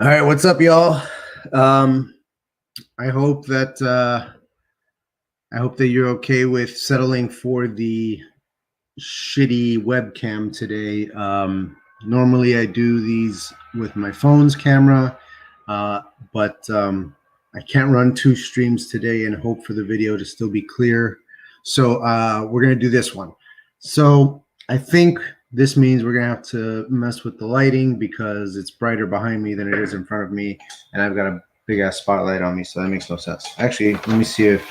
All right, what's up, y'all? I hope that you're okay with settling for the shitty webcam today. Normally, I do these with my phone's camera, but I can't run two streams today and hope for the video to still be clear. So we're gonna do this one. So I think this means we're gonna have to mess with the lighting because it's brighter behind me than it is in front of me, and I've got a big ass spotlight on me, so that makes no sense. Actually, let me see if.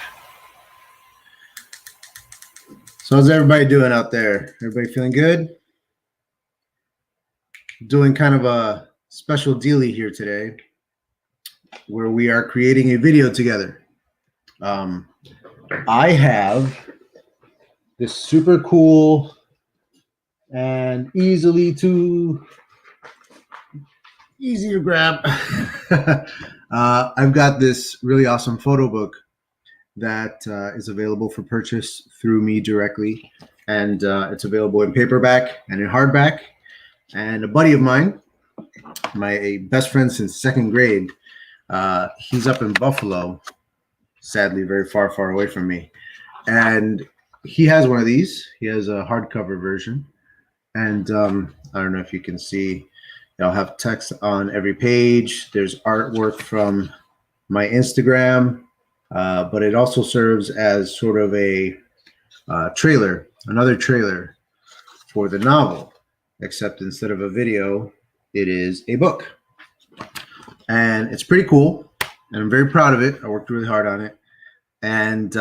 So how's everybody doing out there? Everybody feeling good? Doing kind of a special dealie here today, where we are creating a video together. I have this super cool and easy to grab. I've got this really awesome photo book that is available for purchase through me directly, and it's available in paperback and in hardback. And a buddy of mine, my best friend since second grade, he's up in Buffalo, sadly very far away from me, and he has one of these. He has a hardcover version, and I don't know if you can see, I'll have text on every page. There's artwork from my Instagram, but it also serves as sort of a trailer, another trailer for the novel, except instead of a video, it is a book. And it's pretty cool, and I'm very proud of it. I worked really hard on it. And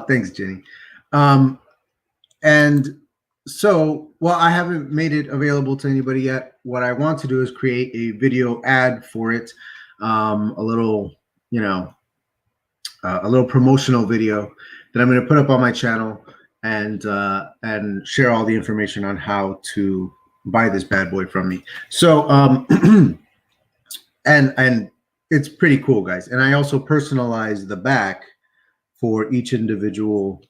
thanks, Jenny. And so, well, I haven't made it available to anybody yet. What I want to do is create a video ad for it, a little, a little promotional video that I'm going to put up on my channel, and share all the information on how to buy this bad boy from me. So, and it's pretty cool, guys. And I also personalize the back for each individual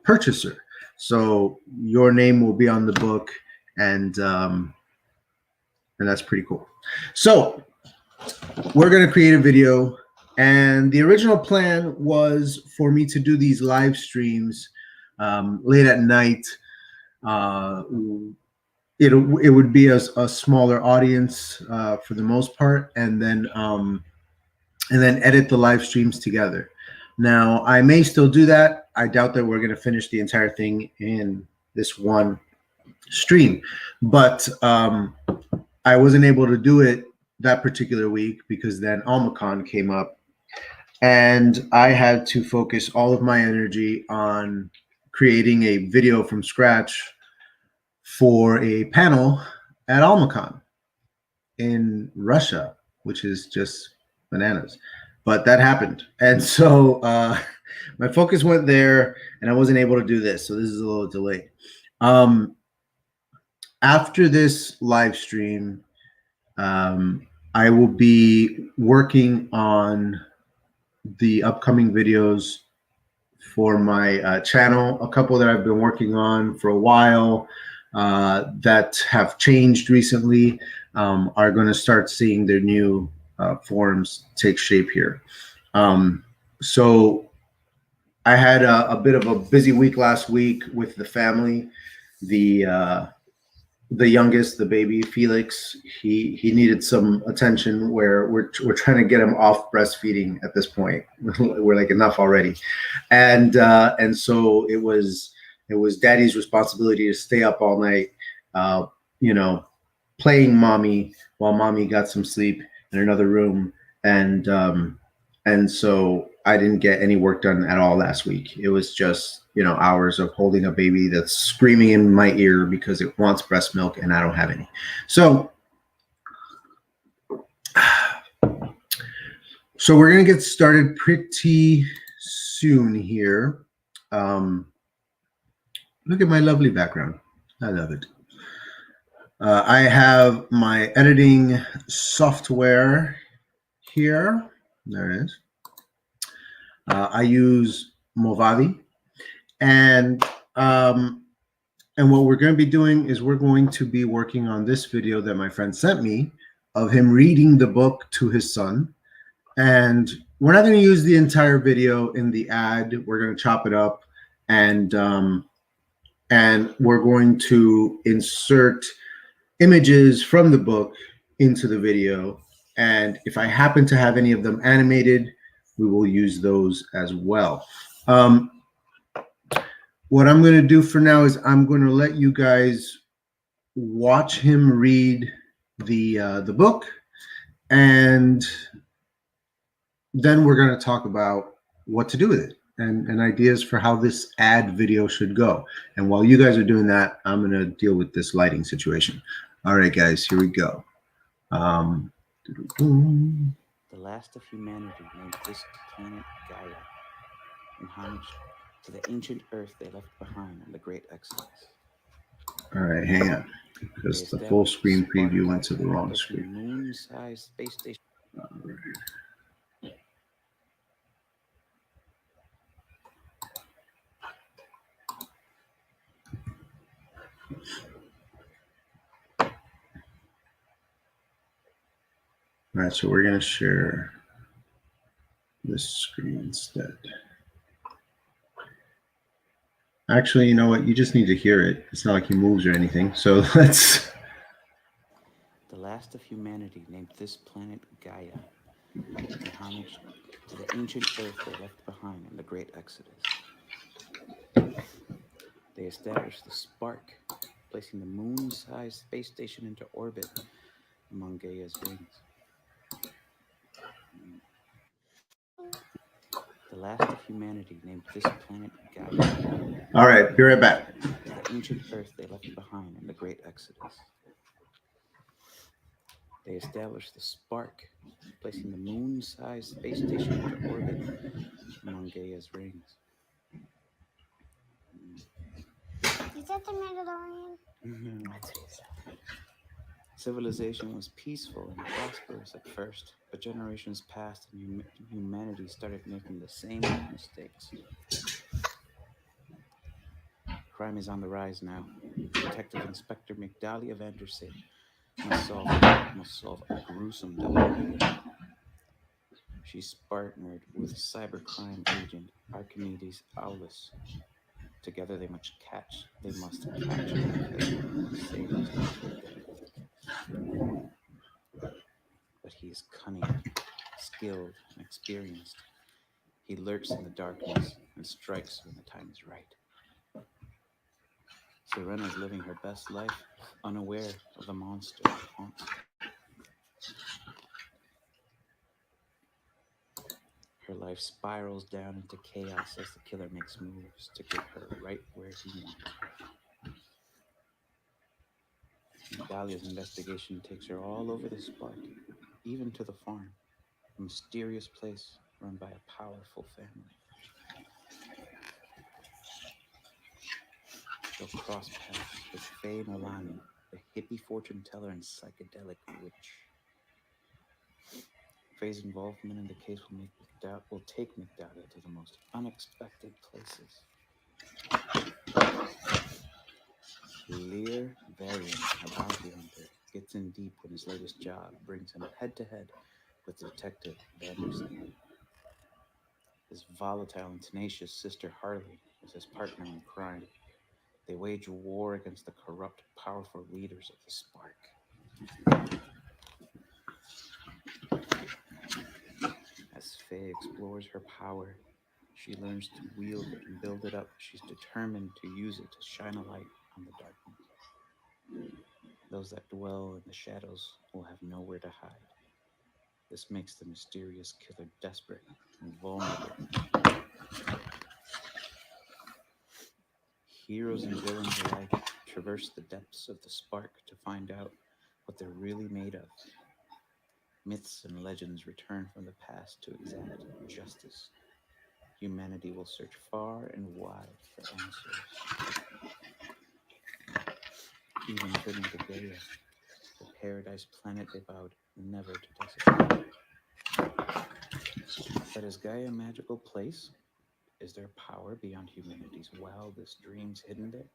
purchaser. So your name will be on the book, and that's pretty cool. So we're going to create a video, and the original plan was for me to do these live streams late at night. It would be a smaller audience for the most part, and then edit the live streams together. Now, I may still do that. I doubt that we're going to finish the entire thing in this one stream, but I wasn't able to do it that particular week because then Omicron came up, and I had to focus all of my energy on creating a video from scratch for a panel at Omicron in Russia, which is just bananas. But that happened. And so my focus went there, and I wasn't able to do this. So this is a little delayed. After this live stream, I will be working on the upcoming videos for my channel. A couple that I've been working on for a while that have changed recently are going to start seeing their new forms take shape here. So I had a bit of a busy week last week with the family. The youngest, the baby Felix, he needed some attention. Where we're trying to get him off breastfeeding at this point. We're like, enough already, and so it was Daddy's responsibility to stay up all night, playing mommy while mommy got some sleep in another room, and so I didn't get any work done at all last week. It was just hours of holding a baby that's screaming in my ear because it wants breast milk and I don't have any. So we're gonna get started pretty soon here. Look at my lovely background. I love it. I have my editing software here. There it is. I use Movavi, and what we're going to be doing is we're going to be working on this video that my friend sent me of him reading the book to his son. And we're not going to use the entire video in the ad. We're going to chop it up, and we're going to insert images from the book into the video. And if I happen to have any of them animated, we will use those as well. What I'm going to do for now is I'm going to let you guys watch him read the book, and then we're going to talk about what to do with it and ideas for how this ad video should go. And while you guys are doing that, I'm going to deal with this lighting situation. All right, guys, here we go. The last of humanity named this planet Gaia, in homage to the ancient Earth they left behind on the Great Exodus. All right, hang on, because the full screen preview went to the wrong screen. Moon-sized space station. All right, so we're going to share this screen instead. Actually, you know what? You just need to hear it. It's not like he moves or anything. So let's... The last of humanity named this planet Gaia, in homage to the ancient Earth they left behind in the Great Exodus. They established the Spark, placing the moon-sized space station into orbit among Gaia's rings. The last of humanity named this planet Gaia. All right, be right back. The ancient Earth they left behind in the Great Exodus. They established the Spark, placing the moon-sized space station into orbit among Gaia's rings. Is that the Mandalorian? Civilization was peaceful and prosperous at first, but generations passed and humanity started making the same mistakes. Crime is on the rise now. Detective Inspector Migdalia Vandersay must solve a gruesome double. She's partnered with cybercrime agent Archimedes Aulus. Together they must catch him and save his daughter. But he is cunning, skilled, and experienced. He lurks in the darkness and strikes when the time is right. Serena is living her best life, unaware of the monster that haunts her. Her life spirals down into chaos as the killer makes moves to get her right where he wants her. Dahlia's investigation takes her all over the Spark, even to the farm, a mysterious place run by a powerful family. She'll cross paths with Faye Nolani, the hippie fortune teller and psychedelic witch. Faye's involvement in the case will take Migdalia to the most unexpected places. Lear Varian, a bounty hunter, gets in deep when his latest job brings him head-to-head with Detective Vandersay. His volatile and tenacious sister Harley is his partner in crime. They wage war against the corrupt, powerful leaders of the Spark. As Faye explores her power, she learns to wield it and build it up. She's determined to use it to shine a light on the darkness. Those that dwell in the shadows will have nowhere to hide. This makes the mysterious killer desperate and vulnerable. Heroes and villains alike traverse the depths of the Spark to find out what they're really made of. Myths and legends return from the past to exact justice. Humanity will search far and wide for answers. Even turning to Gaia, the paradise planet they vowed never to desecrate. But is Gaia a magical place? Is there power beyond humanity's wildest dreams hidden there?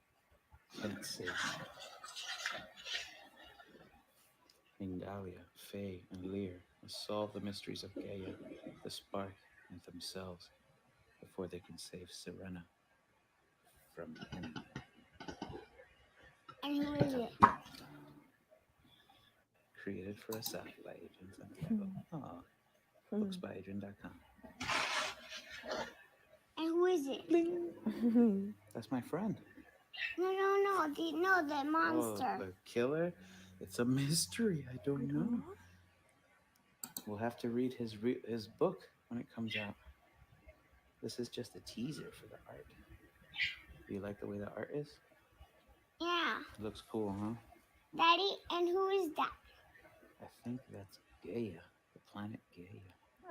Can it save? Migdalia Faye and Lear must solve the mysteries of Gaia, the spark, and themselves before they can save Serena from him. And who is it? Created for a satellite in Santiago. Oh, booksbyadrian.com. And who is it? That's my friend. No. The monster. Oh, the killer? It's a mystery. I don't know. We'll have to read his book when it comes out. This is just a teaser for the art. Do you like the way the art is? Yeah. It looks cool, huh? Daddy, and who is that? I think that's Gaia, the planet Gaia.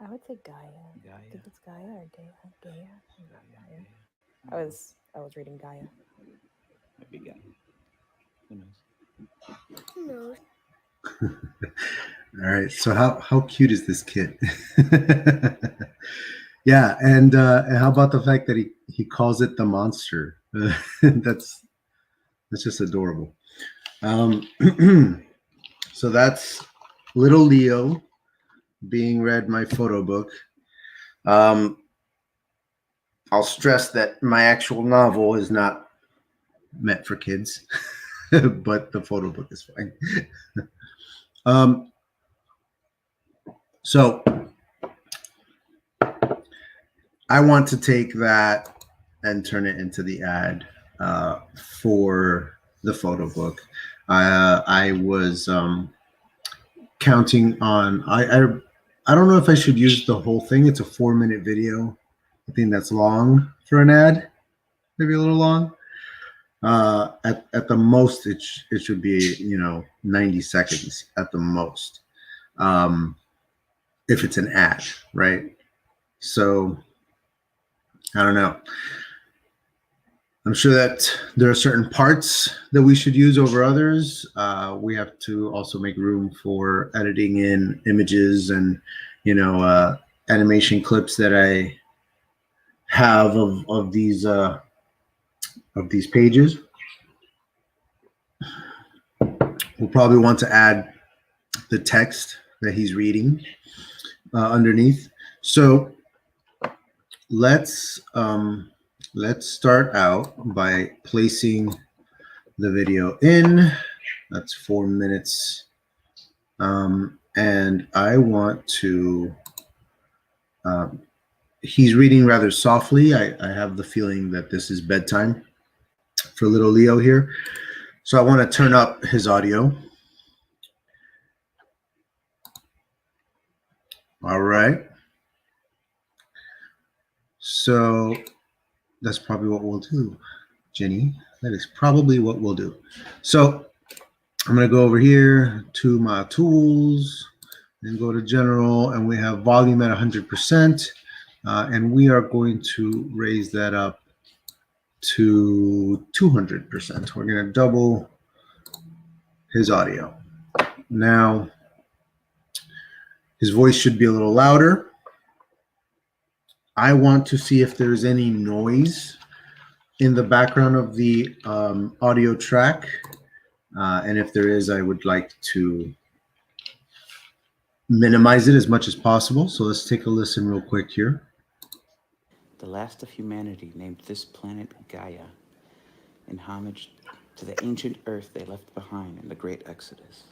I would say Gaia. Gaia. I think it's Gaia or Gaia. Gaia. Gaia. I was reading Gaia. Maybe Gaia. Who knows? Who knows? All right. So how cute is this kid? Yeah, and how about the fact that he calls it the monster? That's just adorable. So that's little Leo being read my photo book. I'll stress that my actual novel is not meant for kids, but the photo book is fine. So I want to take that and turn it into the ad for the photo book. I was counting on. I don't know if I should use the whole thing. It's a 4-minute video. I think that's long for an ad. Maybe a little long. At the most, it should be 90 seconds at the most. If it's an ad, right? So I don't know. I'm sure that there are certain parts that we should use over others. We have to also make room for editing in images and, animation clips that I have of these pages. We'll probably want to add the text that he's reading underneath. So let's start out by placing the video in. That's 4 minutes. And I want to, he's reading rather softly. I have the feeling that this is bedtime for little Leo here. So I want to turn up his audio. All right. So that's probably what we'll do, Jenny. That is probably what we'll do. So I'm going to go over here to my tools and go to general, and we have volume at 100%. And we are going to raise that up to 200%. We're going to double his audio. Now, his voice should be a little louder. I want to see if there's any noise in the background of the audio track. And if there is, I would like to minimize it as much as possible. So let's take a listen real quick here. The last of humanity named this planet Gaia in homage to the ancient Earth they left behind in the Great Exodus.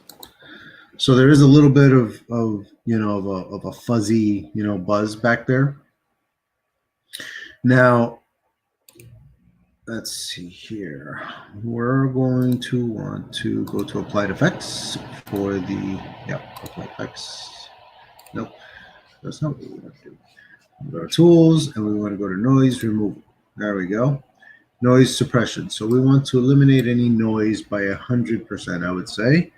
So there is a little bit of a fuzzy, buzz back there. Now, let's see here. We're going to want to go to applied effects for the, applied effects. Nope, that's not what we want to do. Go to tools, and we want to go to noise removal. There we go. Noise suppression. So we want to eliminate any noise by 100%, I would say.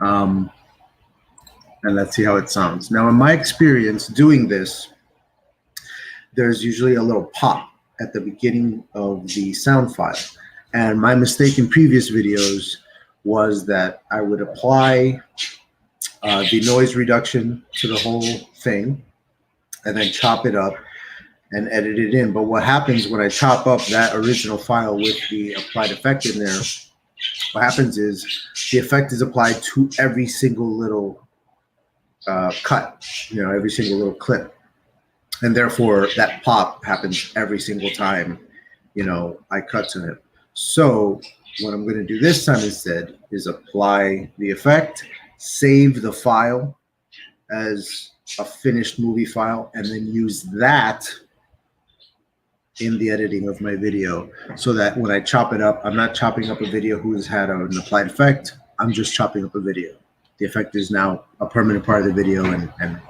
And let's see how it sounds. Now, in my experience doing this, there's usually a little pop at the beginning of the sound file. And my mistake in previous videos was that I would apply the noise reduction to the whole thing and then chop it up and edit it in. But what happens when I chop up that original file with the applied effect in there, what happens is the effect is applied to every single little cut, every single little clip. And therefore, that pop happens every single time, I cut to him. So what I'm going to do this time instead is apply the effect, save the file as a finished movie file, and then use that in the editing of my video, so that when I chop it up, I'm not chopping up a video who's had an applied effect. I'm just chopping up a video. The effect is now a permanent part of the video and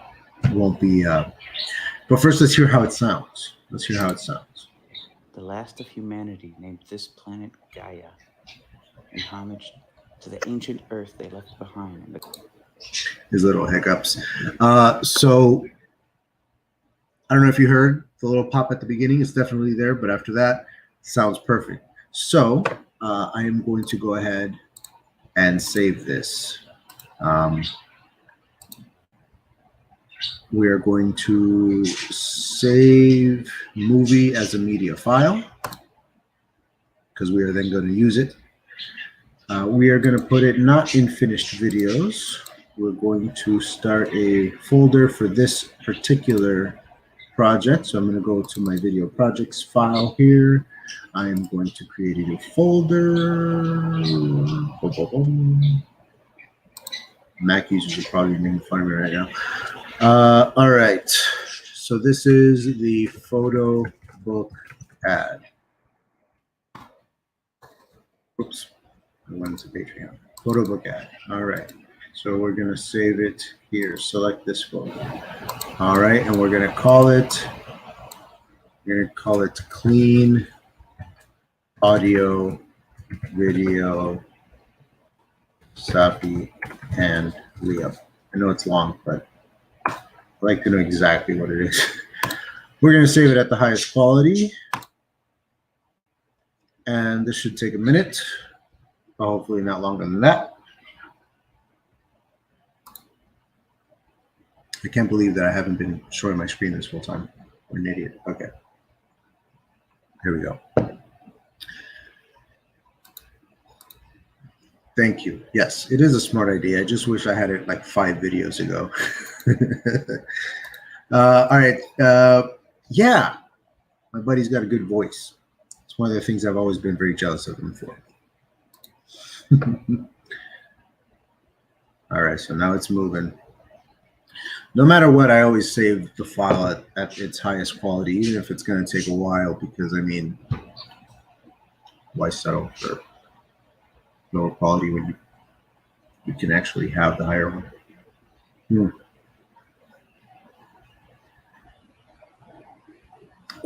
won't be. But first, let's hear how it sounds. Let's hear how it sounds. The last of humanity named this planet Gaia, in homage to the ancient Earth they left behind. His little hiccups. So I don't know if you heard the little pop at the beginning. It's definitely there, but after that, sounds perfect. So I am going to go ahead and save this. We are going to save movie as a media file because we are then going to use it. We are going to put it not in finished videos. We're going to start a folder for this particular project. So I'm going to go to my video projects file here. I am going to create a new folder. Mac users are probably making fun of me right now. All right. So this is the photo book ad. Oops. I went to Patreon. Photo book ad. All right. So we're going to save it here. Select this folder. All right. And we're going to call it clean audio video Safi and Leo. I know it's long, but I like to know exactly what it is. We're going to save it at the highest quality. And this should take a minute. Hopefully not longer than that. I can't believe that I haven't been showing my screen this whole time. I'm an idiot. Okay. Here we go. Thank you. Yes, it is a smart idea. I just wish I had it like 5 videos ago. All right. Yeah, my buddy's got a good voice. It's one of the things I've always been very jealous of him for. All right, so now it's moving. No matter what, I always save the file at its highest quality, even if it's going to take a while, because, I mean, why settle for lower quality when you can actually have the higher one?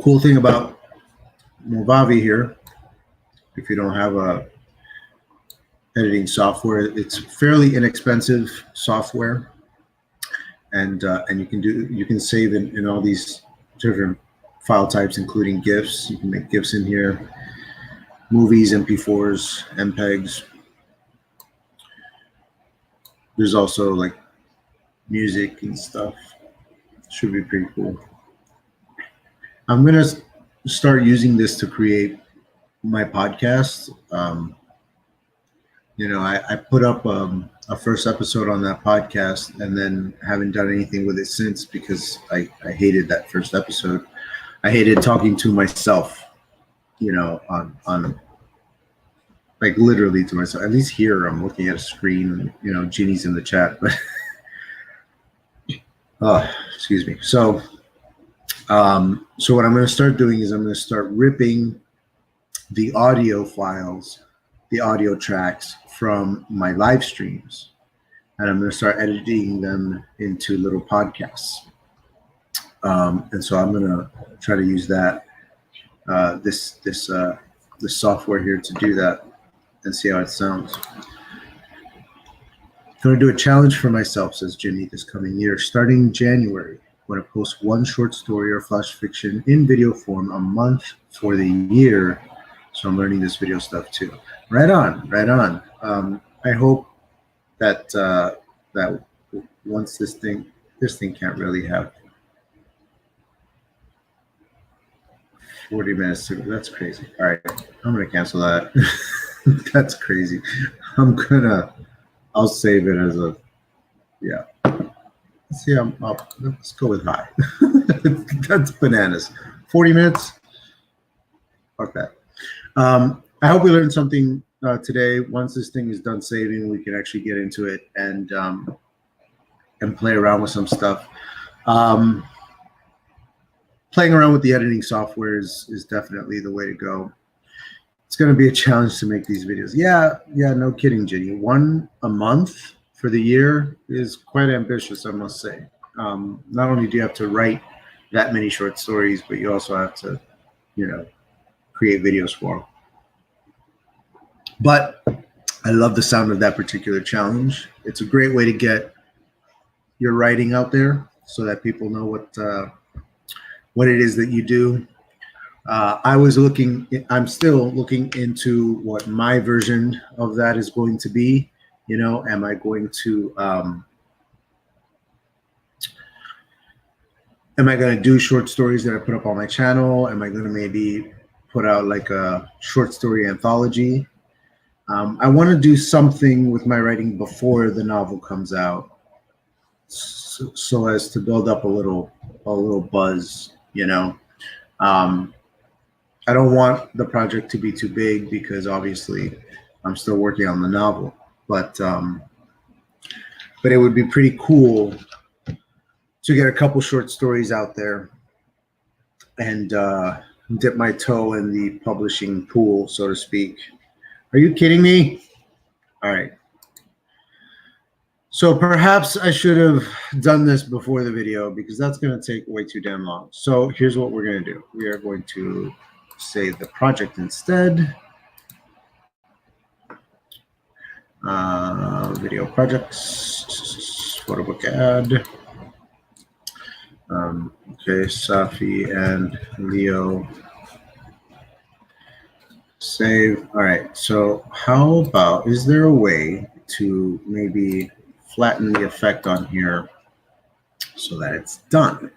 Cool thing about Movavi here, if you don't have a editing software, it's fairly inexpensive software, and you can save in all these different file types, including GIFs. You can make GIFs in here, movies, MP4s, MPEGs. There's also like music and stuff. Should be pretty cool. I'm gonna start using this to create my podcast. I put up a first episode on that podcast, and then haven't done anything with it since because I hated that first episode. I hated talking to myself, on like literally to myself. At least here I'm looking at a screen and, Jeannie's in the chat, but excuse me. So what I'm going to start doing is I'm going to start ripping the audio files, the audio tracks from my live streams, and I'm going to start editing them into little podcasts. And so I'm going to try to use that, this software here to do that and see how it sounds. I'm going to do a challenge for myself, says Jimmy, this coming year. Starting in January, I'm going to post one short story or flash fiction in video form a month for the year. So I'm learning this video stuff too. Right on, right on. I hope that that once this thing can't really have 40 minutes to go. That's crazy. All right, I'm gonna cancel that. That's crazy. I'll save it as a, yeah. Let's see, I'm up. Let's go with high. That's bananas. 40 minutes. Fuck that. I hope we learned something today. Once this thing is done saving, we can actually get into it and play around with some stuff. Playing around with the editing software is definitely the way to go. It's going to be a challenge to make these videos. Yeah, no kidding, Ginny. 1 a month for the year is quite ambitious, I must say. Not only do you have to write that many short stories, but you also have to, create videos for them. But I love the sound of that particular challenge. It's a great way to get your writing out there so that people know what it is that you do. I'm still looking into what my version of that is going to be. Am I going to do short stories that I put up on my channel? Am I going to maybe put out like a short story anthology? I want to do something with my writing before the novel comes out, so as to build up a little buzz. I don't want the project to be too big because obviously I'm still working on the novel, but it would be pretty cool to get a couple short stories out there and dip my toe in the publishing pool, so to speak. Are you kidding me? All right. So perhaps I should have done this before the video because that's going to take way too damn long. So here's what we're going to do. We are going to save the project instead. Video projects, photo book ad. Okay, Safi and Leo. Save. All right. So how about, is there a way to maybe flatten the effect on here so that it's done?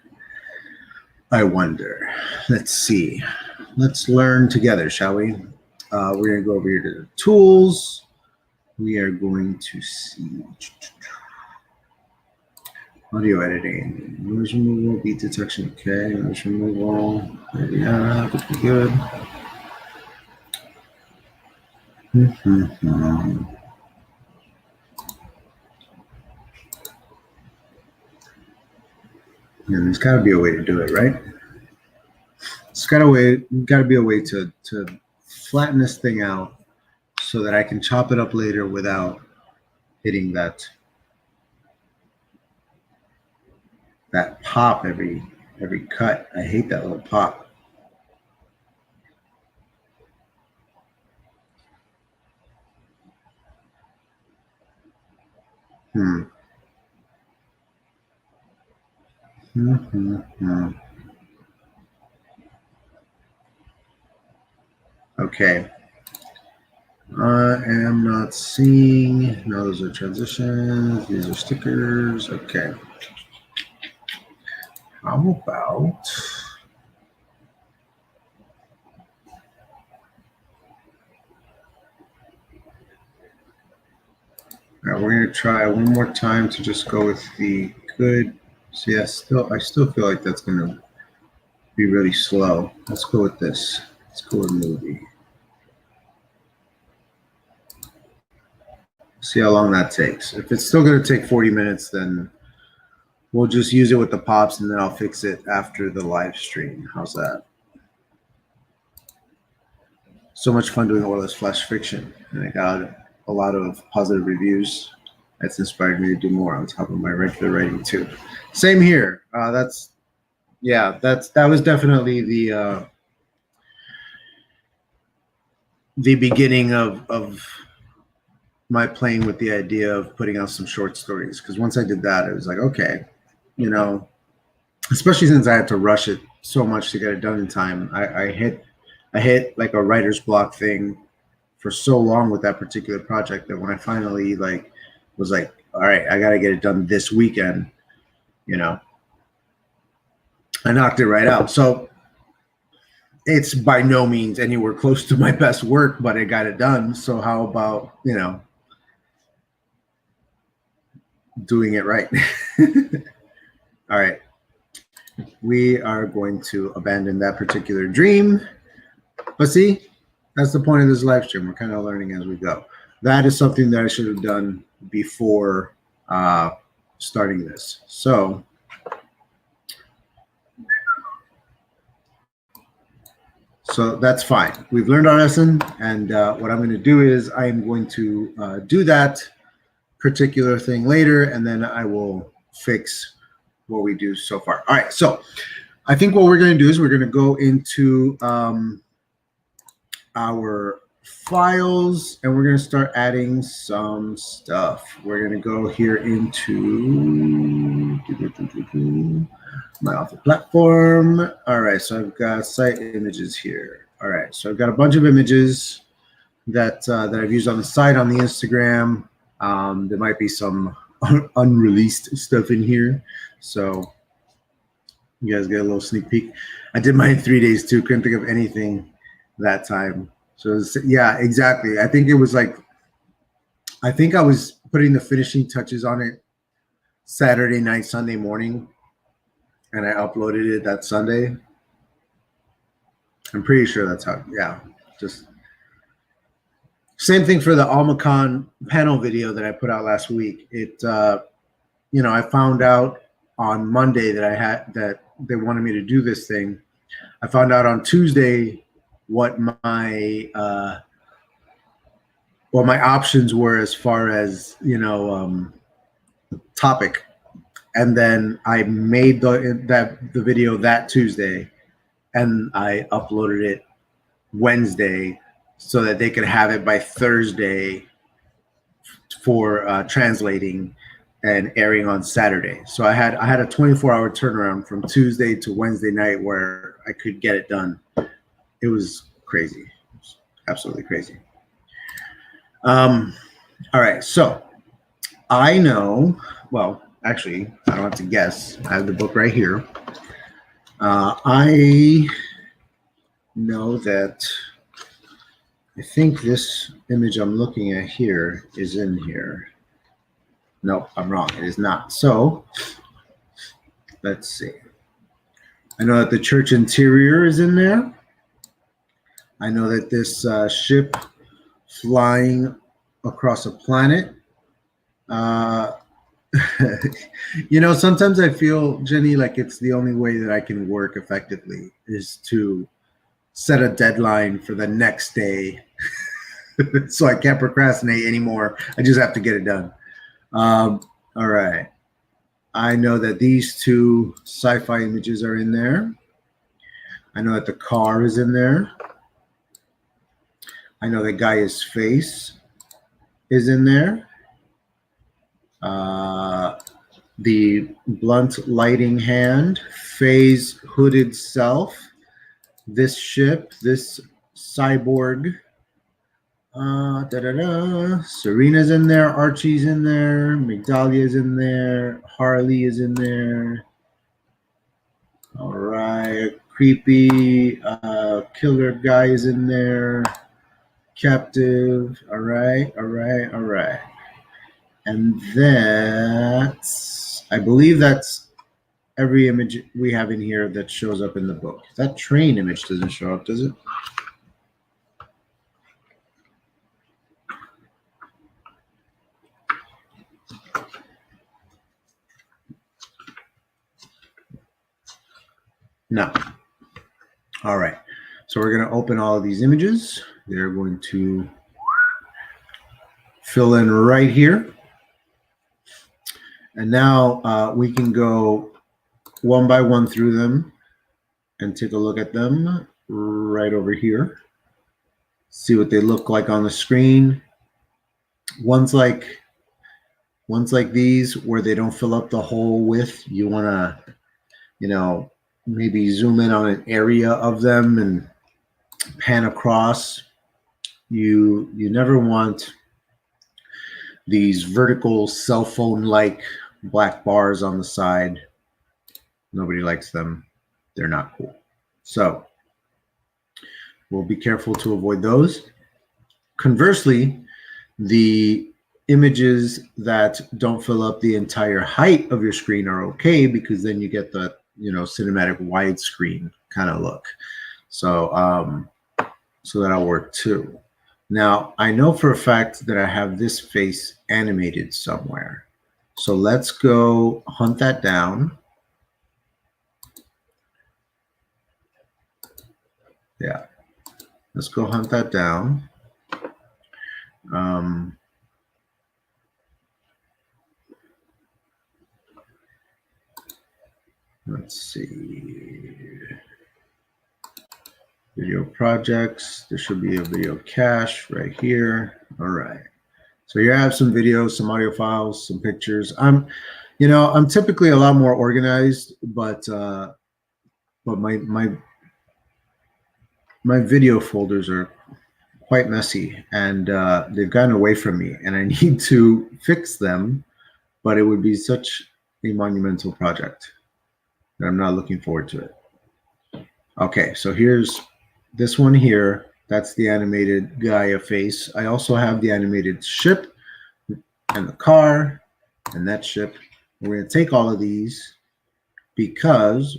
I wonder. Let's see. Let's learn together, shall we? We're going to go over here to the tools. We are going to see audio editing, noise removal, beat detection. Okay, noise removal. Yeah, that would be good. Yeah, there's got to be a way to do it, right? It's got to be a way to flatten this thing out so that I can chop it up later without hitting that pop every cut. I hate that little pop. Okay. I am not seeing. No, those are transitions. These are stickers. Okay. How about all right, we're going to try one more time to just go with the good. See, I still feel like that's going to be really slow. Let's go with this. Let's go with movie. See how long that takes. If it's still going to take 40 minutes, then we'll just use it with the pops and then I'll fix it after the live stream. How's that? So much fun doing all this flash fiction. And I got a lot of positive reviews. That's inspired me to do more on top of my regular writing too. Same here. That was definitely the beginning of my playing with the idea of putting out some short stories. Because once I did that, it was like, okay, especially since I had to rush it so much to get it done in time. I hit like a writer's block thing for so long with that particular project that when I finally was like, all right, I got to get it done this weekend, I knocked it right out. So it's by no means anywhere close to my best work, but I got it done. So how about, doing it right? All right. We are going to abandon that particular dream. But see, that's the point of this live stream. We're kind of learning as we go. That is something that I should have done before starting this. So that's fine. We've learned our lesson. And what I'm going to do is I am going to do that particular thing later, and then I will fix what we do so far. All right. So I think what we're going to do is we're going to go into our files, and we're going to start adding some stuff. We're going to go here into my author platform. All right, so I've got site images here. All right, so I've got a bunch of images that I've used on the site, on the Instagram. There might be some unreleased stuff in here, so you guys get a little sneak peek. I did mine in 3 days too. Couldn't think of anything that time. So yeah, exactly. I think it was like, I think I was putting the finishing touches on it Saturday night, Sunday morning, and I uploaded it that Sunday. I'm pretty sure that's how, yeah, just same thing for the AlmaCon panel video that I put out last week. It, you know, I found out on Monday that they wanted me to do this thing. I found out on Tuesday what my options were as far as, you know, topic, and then I made the video that Tuesday, and I uploaded it Wednesday so that they could have it by Thursday for translating and airing on Saturday. So I had a 24-hour turnaround from Tuesday to Wednesday night where I could get it done. It was crazy. It was absolutely crazy. All right, so I know, well, actually, I don't have to guess. I have the book right here. I know that I think this image I'm looking at here is in here. No, I'm wrong. It is not. So let's see. I know that the church interior is in there. I know that this ship flying across a planet. You know, sometimes I feel, Jenny, like it's the only way that I can work effectively is to set a deadline for the next day. So I can't procrastinate anymore. I just have to get it done. All right. I know that these two sci-fi images are in there. I know that the car is in there. I know that Gaia's face is in there. The blunt lighting hand, Faye's hooded self, this ship, this cyborg, Serena's in there, Archie's in there, Migdalia's in there, Harley is in there. All right, creepy killer guy is in there, captive. All right. And I believe that's every image we have in here that shows up in the book. That train image doesn't show up, does it? No. All right. So we're going to open all of these images. They're going to fill in right here. And now we can go one by one through them and take a look at them right over here. See what they look like on the screen. One's like these where they don't fill up the whole width. You want to, you know, maybe zoom in on an area of them and pan across. You never want these vertical cell phone-like black bars on the side. Nobody likes them. They're not cool. So we'll be careful to avoid those. Conversely, the images that don't fill up the entire height of your screen are okay, because then you get the, you know, cinematic widescreen kind of look. So so that'll work too. Now, I know for a fact that I have this face animated somewhere. So let's go hunt that down. Yeah, let's go hunt that down. Let's see. Video projects. There should be a video cache right here. All right. So here I have some videos, some audio files, some pictures. I'm typically a lot more organized, but my video folders are quite messy, and they've gotten away from me, and I need to fix them, but it would be such a monumental project that I'm not looking forward to it. Okay, so here's this one here. That's the animated Gaia face. I also have the animated ship and the car and that ship. We're going to take all of these because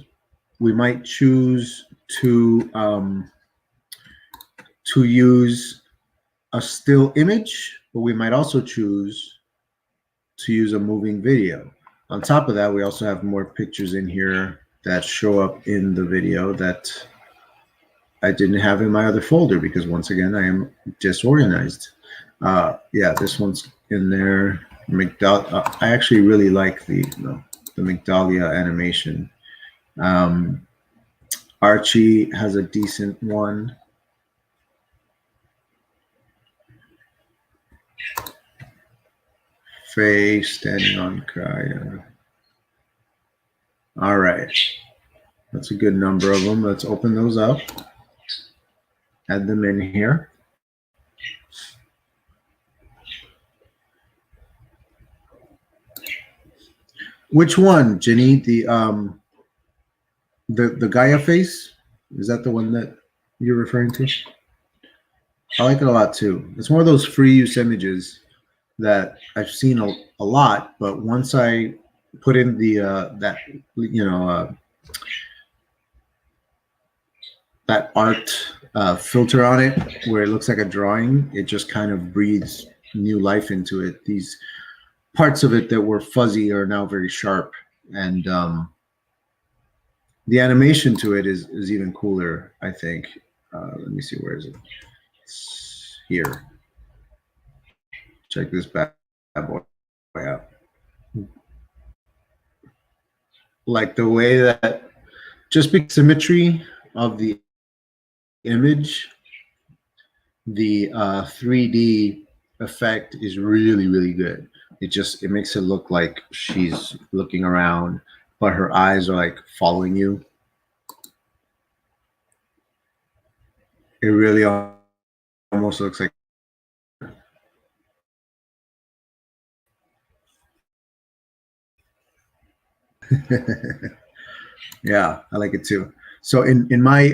we might choose to use a still image, but we might also choose to use a moving video. On top of that, we also have more pictures in here that show up in the video that I didn't have in my other folder because, once again, I am disorganized. Yeah, this one's in there. I actually really like the Migdalia animation. Archie has a decent one. Faye standing on Gaia. All right. That's a good number of them. Let's open those up. Add them in here. Which one, Ginny? The Gaia face? Is that the one that you're referring to? I like it a lot too. It's one of those free use images that I've seen a lot, but once I put in the that art filter on it, where it looks like a drawing, it just kind of breathes new life into it. These parts of it that were fuzzy are now very sharp, and the animation to it is even cooler, I think. Let me see, where is it? It's here. Check this bad boy out. Like the way that, just because symmetry of the image, the 3D effect is really, really good. It makes it look like she's looking around, but her eyes are like following you. It really almost looks like yeah, I like it too. So in my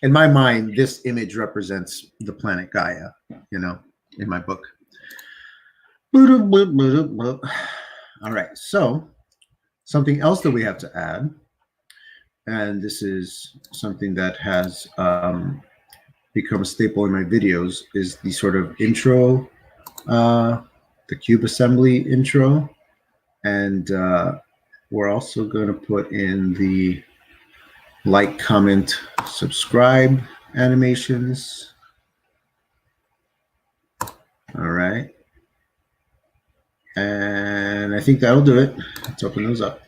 mind, this image represents the planet Gaia, in my book. All right, so something else that we have to add, and this is something that has become a staple in my videos, is the sort of intro, the cube assembly intro. And we're also going to put in the like, comment, subscribe animations. All right. And I think that'll do it. Let's open those up.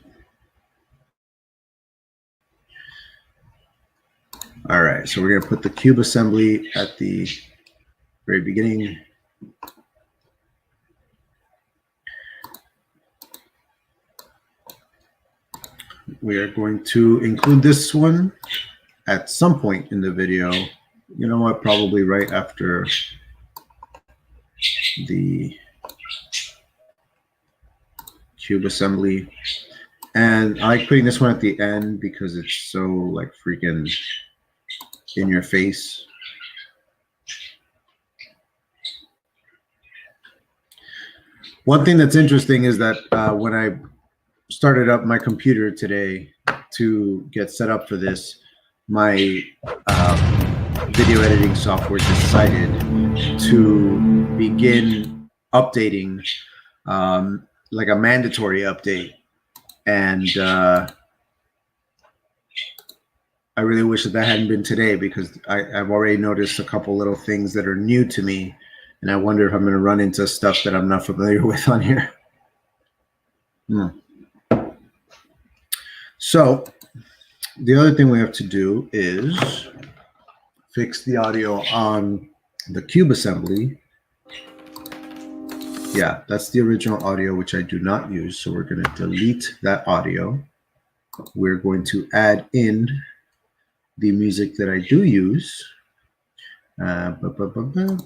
All right. So we're going to put the cube assembly at the very beginning. We are going to include this one at some point in the video. You know what? Probably right after the cube assembly. And I like putting this one at the end because it's so like freaking in your face. One thing that's interesting is that when I started up my computer today to get set up for this, my video editing software decided to begin updating, like a mandatory update. And I really wish that hadn't been today, because I've already noticed a couple little things that are new to me. And I wonder if I'm going to run into stuff that I'm not familiar with on here. So the other thing we have to do is fix the audio on the cube assembly. Yeah, that's the original audio, which I do not use. So we're going to delete that audio. We're going to add in the music that I do use.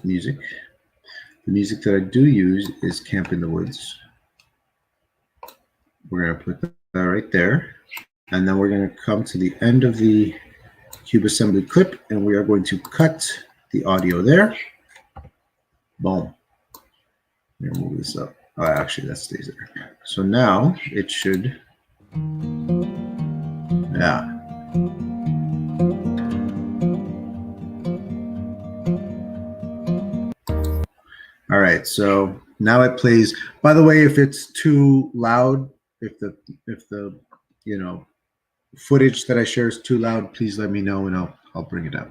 Music. The music that I do use is Camp in the Woods. We're going to put that right there. And then we're going to come to the end of the cube assembly clip, and we are going to cut the audio there. Boom. Let me move this up. Oh, actually, that stays there. So now it should, yeah. All right, so now it plays. By the way, if it's too loud, if the you know, footage that I share is too loud, please let me know and I'll bring it up.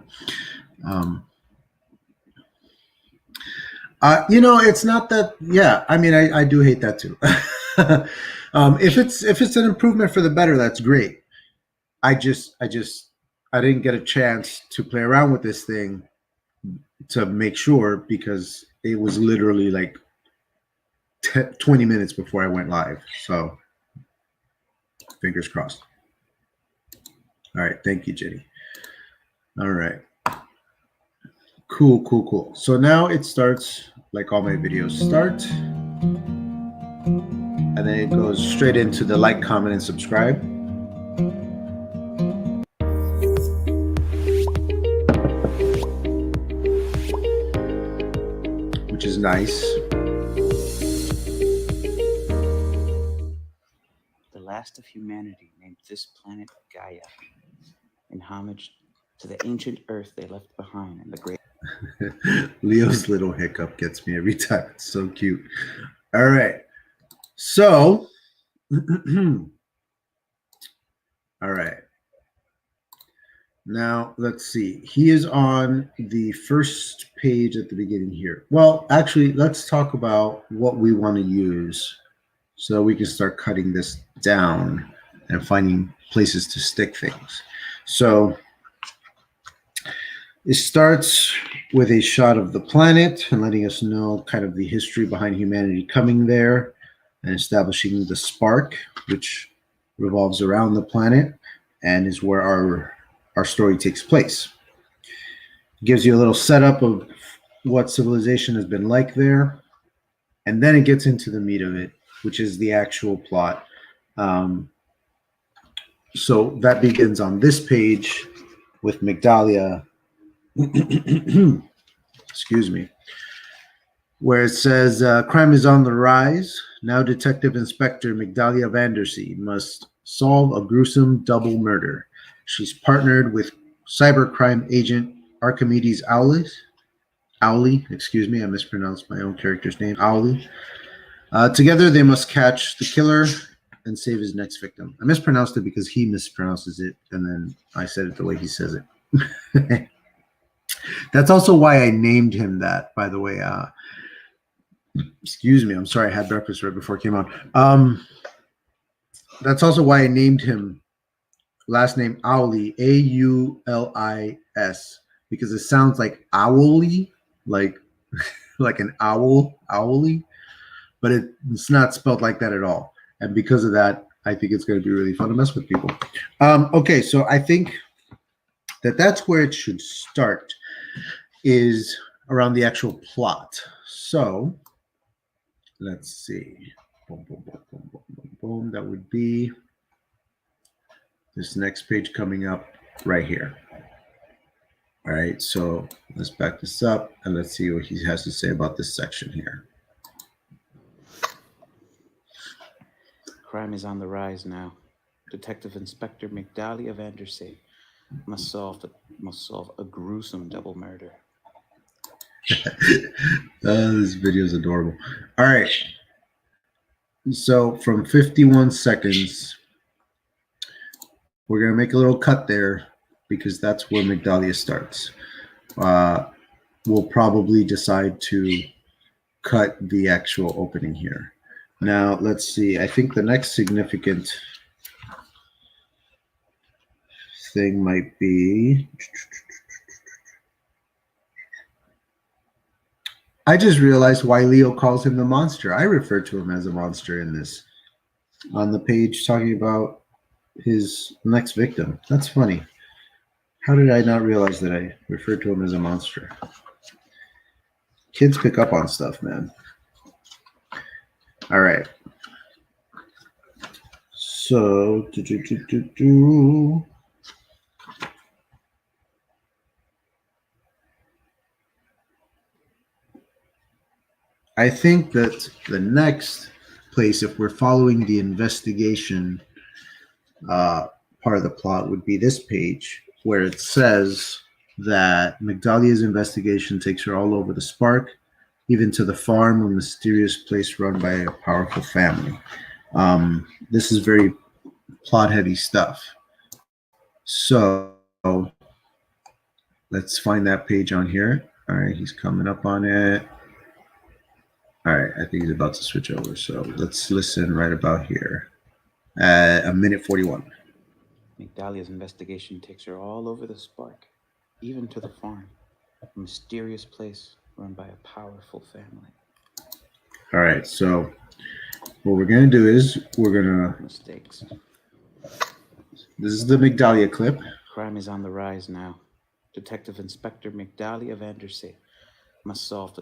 You know, it's not that. Yeah, I mean, I do hate that too. If it's an improvement for the better, that's great. I didn't get a chance to play around with this thing to make sure, because it was literally like 20 minutes before I went live. So fingers crossed. All right. Thank you, Jenny. All right. Cool. So now it starts like all my videos start. And then it goes straight into the like, comment, and subscribe. Which is nice. The last of humanity named this planet Gaia, in homage to the ancient Earth they left behind and the great. Leo's little hiccup gets me every time. It's so cute. All right. So, all right. Now, let's see. He is on the first page at the beginning here. Well, actually, let's talk about what we want to use so we can start cutting this down and finding places to stick things. So it starts with a shot of the planet and letting us know kind of the history behind humanity coming there and establishing the spark, which revolves around the planet and is where our story takes place. It gives you a little setup of what civilization has been like there. And then it gets into the meat of it, which is the actual plot. So that begins on this page with Migdalia, excuse me, where it says, crime is on the rise. Now Detective Inspector Migdalia Vandersea must solve a gruesome double murder. She's partnered with cybercrime agent Archimedes Owley, excuse me, I mispronounced my own character's name, Owley. Together they must catch the killer and save his next victim. I mispronounced it because he mispronounces it, and then I said it the way he says it. That's also why I named him that, by the way. Excuse me, I'm sorry, I had breakfast right before it came on. That's also why I named him last name Owley, A-U-L-I-S, because it sounds like owly, like an owl, owly, but it's not spelled like that at all. And because of that, I think it's going to be really fun to mess with people. Okay, so I think that's where it should start, is around the actual plot. So let's see. Boom, boom, boom, boom, boom, boom, boom. That would be this next page coming up right here. All right, so let's back this up and let's see what he has to say about this section here. Crime is on the rise now. Detective Inspector McDally of Andersey must solve a gruesome double murder. This video is adorable. All right. So from 51 seconds, we're going to make a little cut there because that's where Migdalia starts. We'll probably decide to cut the actual opening here. Now, let's see. I think the next significant thing might be... I just realized why Leo calls him the monster. I refer to him as a monster in this. On the page talking about his next victim. That's funny. How did I not realize that I referred to him as a monster? Kids pick up on stuff, man. All right. So, I think that the next place, if we're following the investigation part of the plot, would be this page where it says that Migdalia's investigation takes her all over the Spark, even to the farm, a mysterious place run by a powerful family. This is very plot-heavy stuff. So let's find that page on here. All right, he's coming up on it. All right, I think he's about to switch over. So let's listen right about here at 1:41. Migdalia's investigation takes her all over the Spark, even to the farm, a mysterious place run by a powerful family. All right, so what we're going to do is we're going to... Mistakes. This is the Migdalia clip. Crime is on the rise now. Detective Inspector McDally of Andersey must solve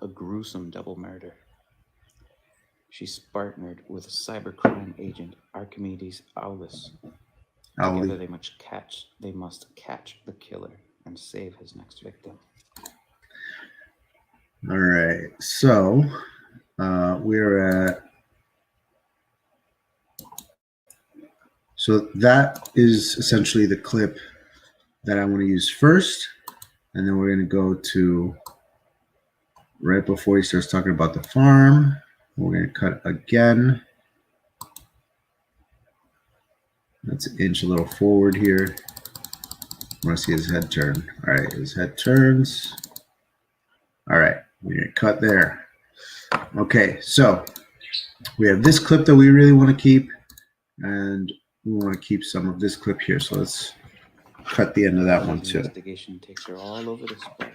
a gruesome double murder. She's partnered with cybercrime agent Archimedes Aulus. Together they must catch the killer and save his next victim. All right, so we're at... So that is essentially the clip that I want to use first. And then we're going to go to right before he starts talking about the farm. We're going to cut again. Let's inch a little forward here. I want to see his head turn. All right, his head turns. All right, we're going to cut there. Okay, so we have this clip that we really want to keep, and we want to keep some of this clip here. So let's cut the end of that one too. Investigation takes her all over the Spark,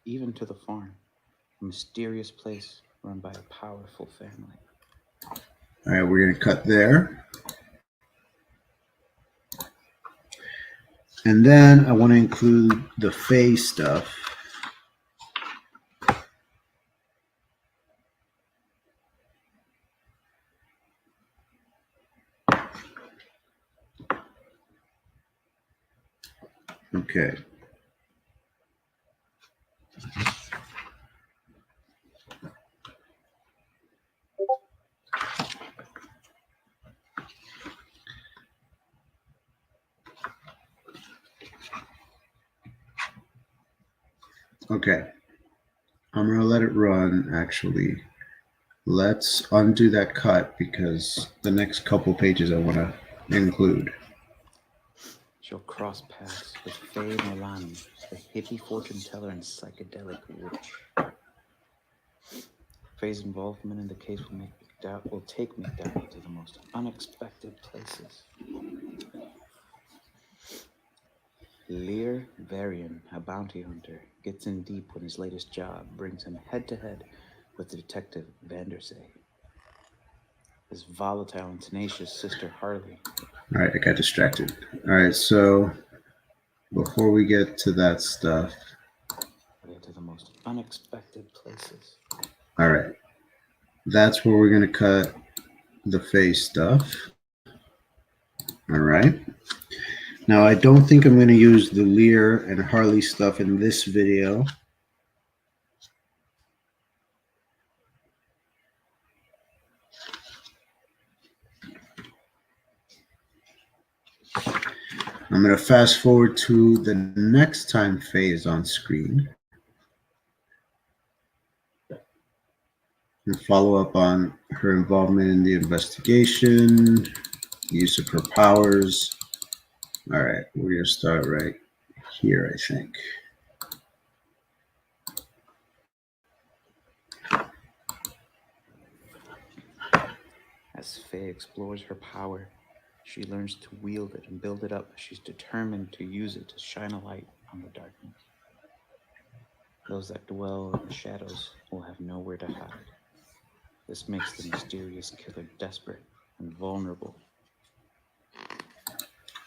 even to the farm, a mysterious place run by a powerful family. All right, we're going to cut there. And then I want to include the Faye stuff. Okay. Okay. I'm going to let it run, actually. Let's undo that cut because the next couple pages I want to include. She'll cross paths with Faye Milani, the hippie fortune teller and psychedelic witch. Faye's involvement in the case will take McDowell to the most unexpected places. Lear Varian, a bounty hunter, gets in deep when his latest job brings him head-to-head with Detective Vandersay. His volatile and tenacious sister Harley. All right, I got distracted. All right, so before we get to that stuff, to the most unexpected places. All right, that's where we're going to cut the face stuff. All right. Now, I don't think I'm going to use the Lear and Harley stuff in this video. I'm going to fast forward to the next time Faye is on screen and follow up on her involvement in the investigation, use of her powers. All right, we're going to start right here, I think. As Faye explores her power, she learns to wield it and build it up. She's determined to use it to shine a light on the darkness. Those that dwell in the shadows will have nowhere to hide. This makes the mysterious killer desperate and vulnerable.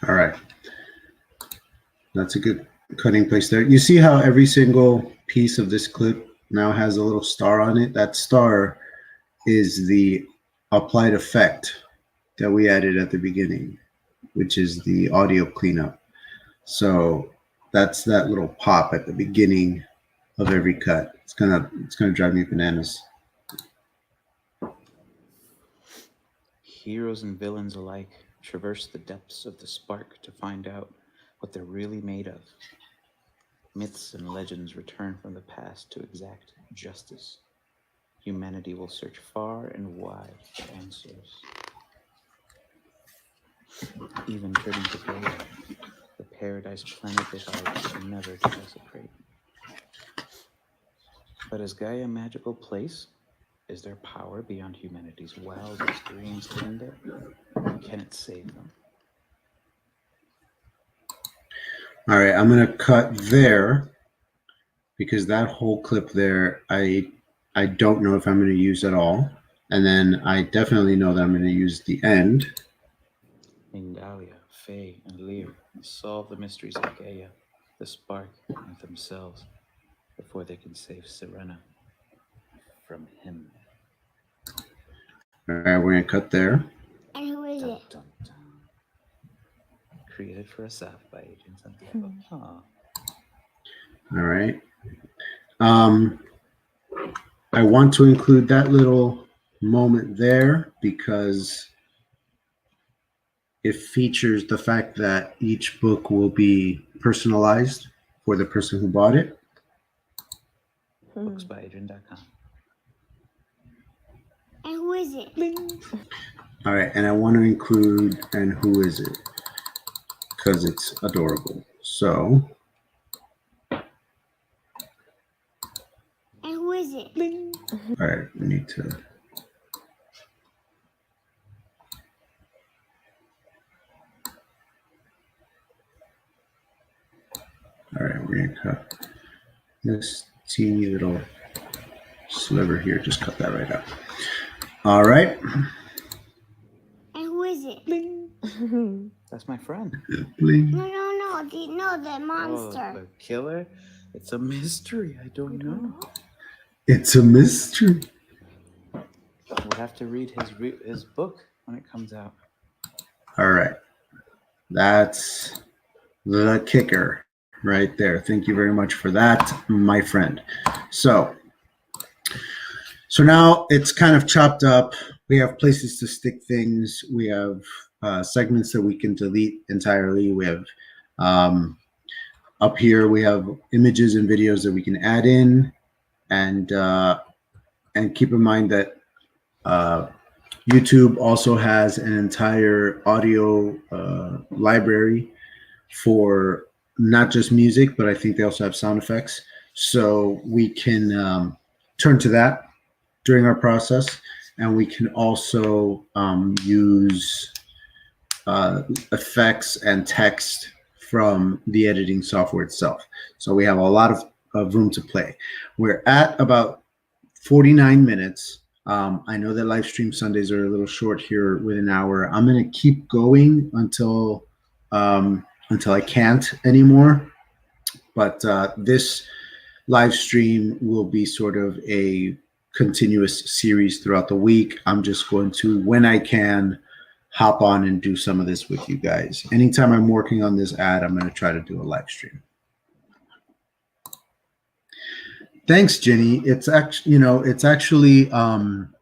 All right. That's a good cutting place there. You see how every single piece of this clip now has a little star on it? That star is the applied effect that we added at the beginning, which is the audio cleanup. So that's that little pop at the beginning of every cut. It's gonna drive me bananas. Heroes and villains alike traverse the depths of the spark to find out what they're really made of. Myths and legends return from the past to exact justice. Humanity will search far and wide for answers. Even turning to Gaia, the paradise planet they vowed never to desecrate. But is Gaia a magical place? Is there power beyond humanity's wildest dreams hidden there? Can it save them? All right, I'm gonna cut there because that whole clip there, I don't know if I'm gonna use at all. And then I definitely know that I'm gonna use the end. Mingalia, Faye, and Lear solve the mysteries of Gaia, the spark, and themselves before they can save Serena from him. All right, we're gonna cut there. And who is Dun, it? dun, dun. Created for a South by Agent Santiago. All right. I want to include that little moment there because it features the fact that each book will be personalized for the person who bought it. Booksbyagent.com. And who is it? All right, and I want to include and who is it? Because it's adorable. So, And who is it? all right, we need to. All right, we're gonna cut this teeny little sliver here. Just cut that right out. All right. And who is it? That's my friend. Bling. No, the monster. Oh, the killer? It's a mystery. I don't know. It's a mystery. We'll have to read his book when it comes out. All right. That's the kicker right there. Thank you very much for that, my friend. So now it's kind of chopped up. We have places to stick things. We have segments that we can delete entirely. We have up here, we have images and videos that we can add in. And keep in mind that YouTube also has an entire audio library for not just music, but I think they also have sound effects. So we can turn to that during our process, and we can also use effects and text from the editing software itself. So we have a lot of room to play. We're at about 49 minutes. I know that live stream Sundays are a little short here with an hour. I'm going to keep going until I can't anymore. But this live stream will be sort of a continuous series throughout the week. I'm just going to, when I can, hop on and do some of this with you guys. Anytime I'm working on this ad, I'm going to try to do a live stream. Thanks, Jenny. It's actually, I'm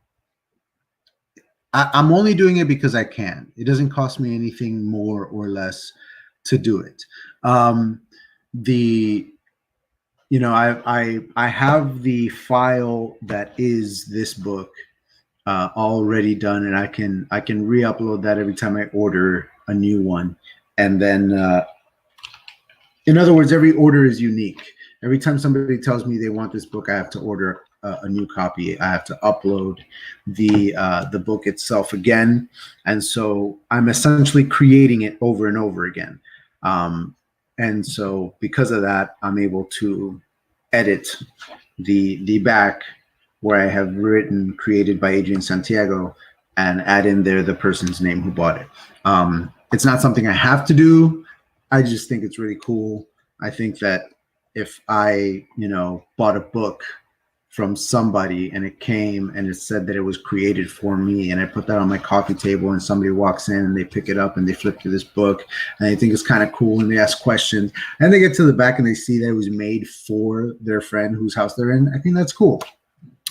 only doing it because I can. It doesn't cost me anything more or less. to do it. The you know, I have the file that is this book already done, and I can re-upload that every time I order a new one. And then, in other words, every order is unique. Every time somebody tells me they want this book, I have to order a new copy. I have to upload the book itself again, and so I'm essentially creating it over and over again. And so because of that, I'm able to edit the back where I have written created by Adrian Santiago and add in there the person's name who bought it. It's not something I have to do. I just think it's really cool. I think that if I, bought a book from somebody and it came and it said that it was created for me, and I put that on my coffee table and somebody walks in and they pick it up and they flip through this book and they think it's kind of cool and they ask questions and they get to the back and they see that it was made for their friend whose house they're in, I think that's cool.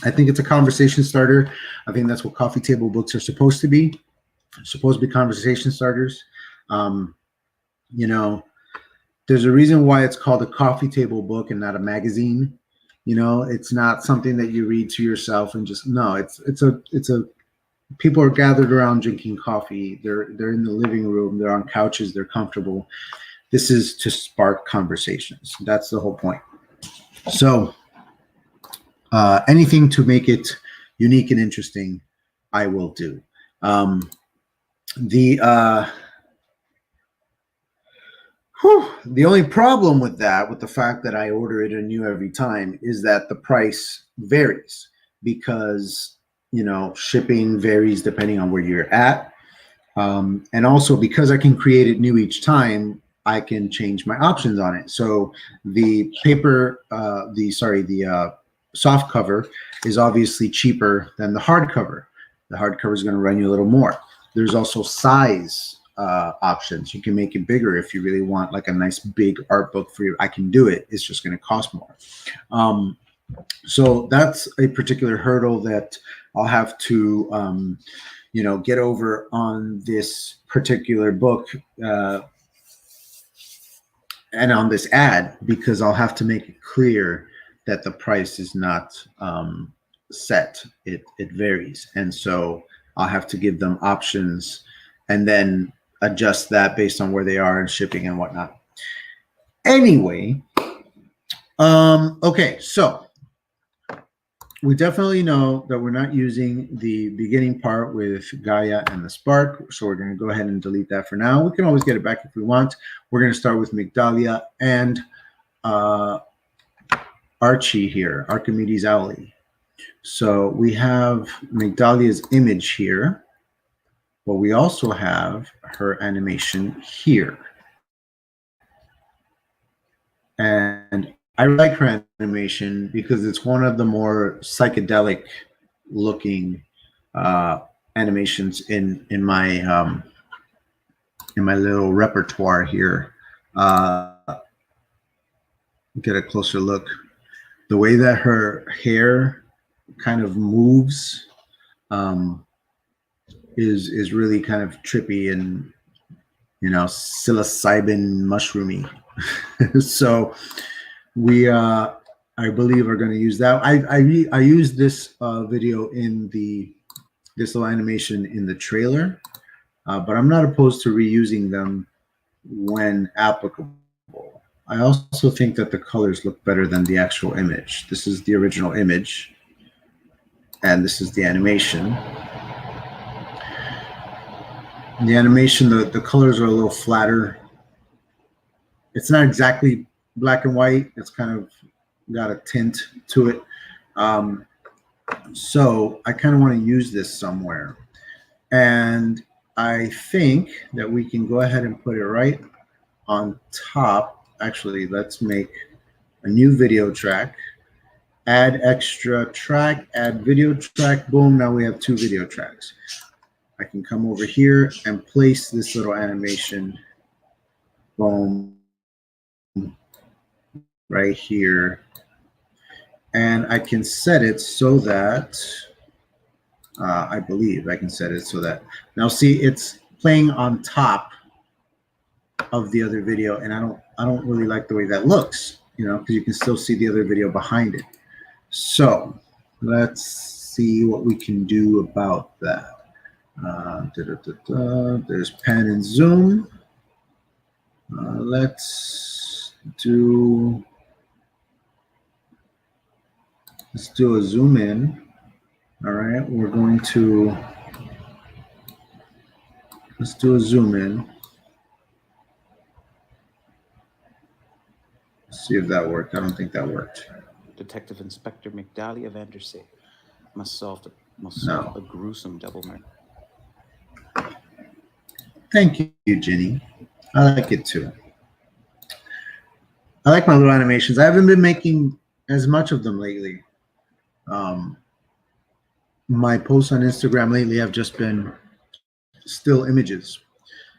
I think it's a conversation starter. I think that's what coffee table books are supposed to be. They're supposed to be conversation starters. There's a reason why it's called a coffee table book and not a magazine. It's not something that you read to yourself and just, no, it's a people are gathered around drinking coffee. They're in the living room, they're on couches, they're comfortable. This is to spark conversations. That's the whole point. So anything to make it unique and interesting, I will do. The only problem with that, with the fact that I order it anew every time, is that the price varies because, shipping varies depending on where you're at. And also because I can create it new each time, I can change my options on it. So the paper, the soft cover is obviously cheaper than the hardcover. The hardcover is going to run you a little more. There's also size options. You can make it bigger if you really want like a nice big art book for you. I can do it. It's just going to cost more. So that's a particular hurdle that I'll have to, get over on this particular book and on this ad, because I'll have to make it clear that the price is not set. It varies. And so I'll have to give them options and then adjust that based on where they are and shipping and whatnot. Anyway, okay, so we definitely know that we're not using the beginning part with Gaia and the spark, so we're going to go ahead and delete that for now. We can always get it back if we want. We're going to start with Migdalia and Archie here, Archimedes Owly. So we have Migdalia's image here, but we also have her animation here. And I like her animation because it's one of the more psychedelic looking animations in my little repertoire here. Get a closer look. The way that her hair kind of moves is really kind of trippy and psilocybin mushroomy. So we I believe are going to use that. I used this video in this little animation in the trailer, but I'm not opposed to reusing them when applicable. I also think that the colors look better than the actual image. This is the original image, and this is the animation. The animation, the colors are a little flatter. It's not exactly black and white. It's kind of got a tint to it. So I kind of want to use this somewhere. And I think that we can go ahead and put it right on top. Actually, let's make a new video track. Add extra track, add video track. Boom, now we have 2 video tracks. I can come over here and place this little animation. Boom. Right here. And I can set it so that, I believe I can set it so that, now see, it's playing on top of the other video, and I don't really like the way that looks, because you can still see the other video behind it. So let's see what we can do about that. There's pan and zoom. Let's do a zoom in. All right, let's do a zoom in. Let's see if that worked. I don't think that worked. Detective Inspector McDalia Vandersay must solve a gruesome double murder. Thank you, Ginny. I like it too. I like my little animations. I haven't been making as much of them lately. My posts on Instagram lately have just been still images.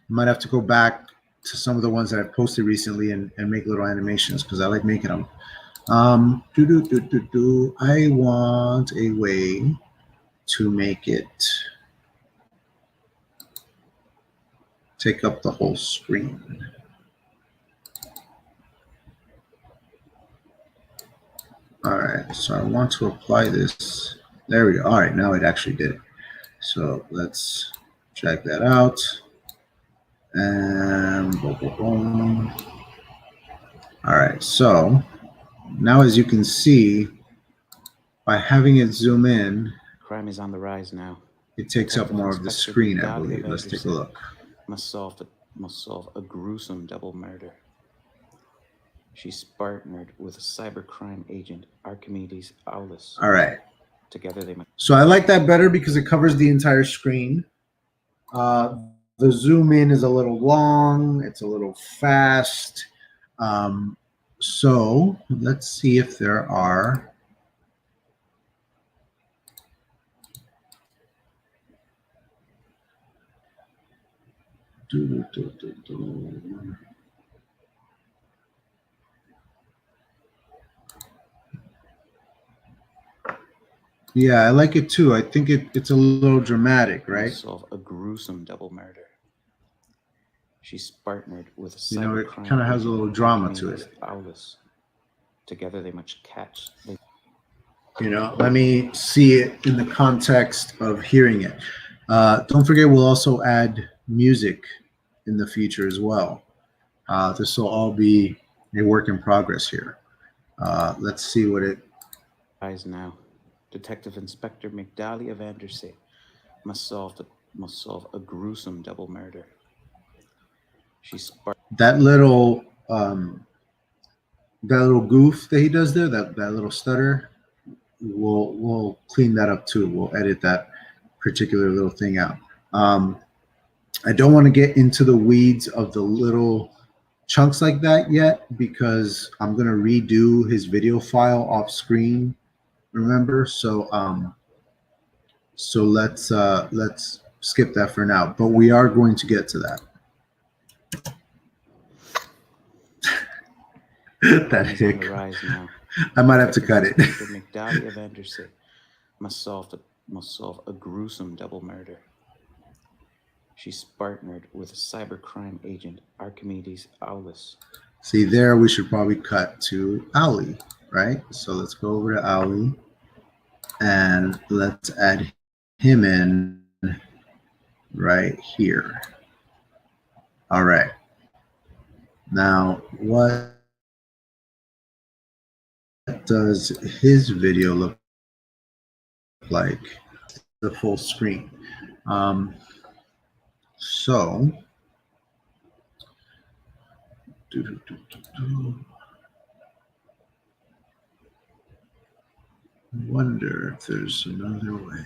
Might have to go back to some of the ones that I've posted recently and make little animations because I like making them. I want a way to make it take up the whole screen. All right, so I want to apply this. There we go. All right, now it actually did it. So let's check that out. And boom, boom, boom. All right, so now as you can see, by having it zoom in, Crime is on the rise now. it takes up more of the screen, I believe. Let's take a look. Must solve a gruesome double murder. She's partnered with a cybercrime agent, Archimedes Aulus. All right. Together they must. So I like that better because it covers the entire screen. The zoom in is a little long. It's a little fast. So let's see if there are. Yeah, I like it too. I think it's a little dramatic, right? Solve a gruesome double murder. She's partnered with a it cybercrime kind of has a little drama to agent, it. Aulus. Together they must catch. Let me see it in the context of hearing it. Don't forget, we'll also add music in the future as well. This will all be a work in progress here. Let's see what it. Eyes now. Detective Inspector McDalia Vandersay must solve a gruesome double murder. She's that little goof that he does there, that little stutter. We'll clean that up too. We'll edit that particular little thing out. I don't want to get into the weeds of the little chunks like that yet because I'm going to redo his video file off screen. Remember, so let's skip that for now. But we are going to get to that. That hick. I might have to cut it. McDalia Vandersay must solve a gruesome double murder. She's partnered with a cybercrime agent, Archimedes Aulus. See, there we should probably cut to Ali, right? So let's go over to Ali and let's add him in right here. All right. Now, what does his video look like? The full screen. So, I wonder if there's another way.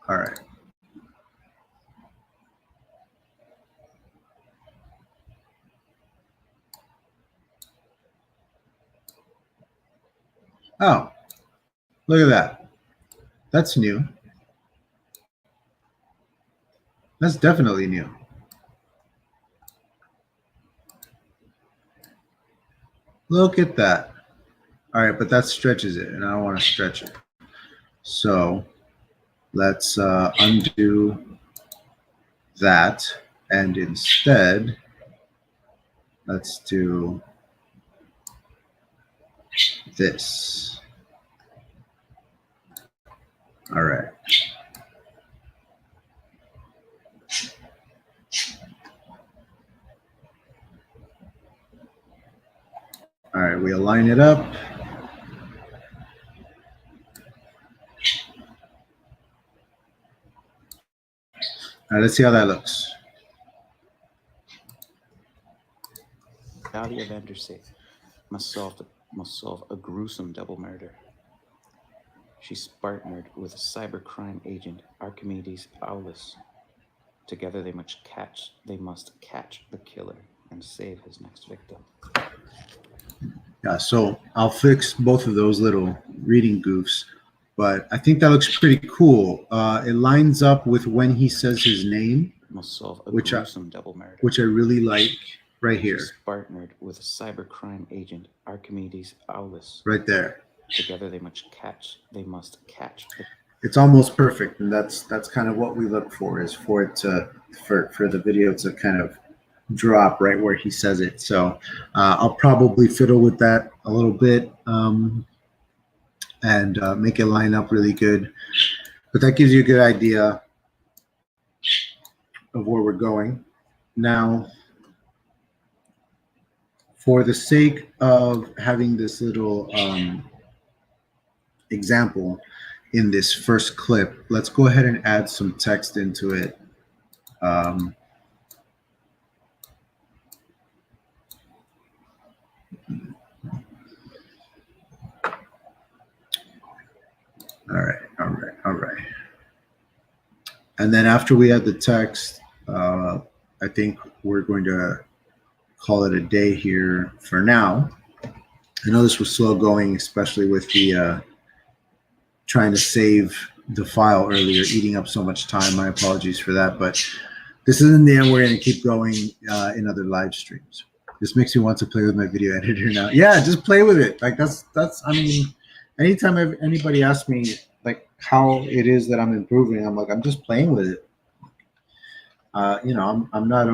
All right. Oh, look at that. That's new. That's definitely new. Look at that. All right, but that stretches it, and I don't want to stretch it. So let's undo that, and instead, let's do this. All right. All right, we align it up. All right, let's see how that looks. Dahlia Vandersay must solve a gruesome double murder. She's partnered with cybercrime agent Archimedes Aulus. Together they must catch the killer and save his next victim. Yeah, so I'll fix both of those little reading goofs, but I think that looks pretty cool. It lines up with when he says his name, Must solve a which gruesome double murder. which I really like right here, She's partnered with cybercrime agent Archimedes Aulus. right there. Together they must catch the It's almost perfect, and that's kind of what we look for, is for it to for the video to kind of drop right where he says it. So I'll probably fiddle with that a little bit and make it line up really good. But that gives you a good idea of where we're going. Now, for the sake of having this little example in this first clip, let's go ahead and add some text into it. All right. And then after we add the text, I think we're going to call it a day here for now. I know this was slow going, especially with the trying to save the file earlier, eating up so much time. My apologies for that, but this isn't the end. We're going to keep going in other live streams. This makes me want to play with my video editor now. Yeah, just play with it. Like that's. I mean, anytime anybody asks me like how it is that I'm improving, I'm like, I'm just playing with it. You know, I'm not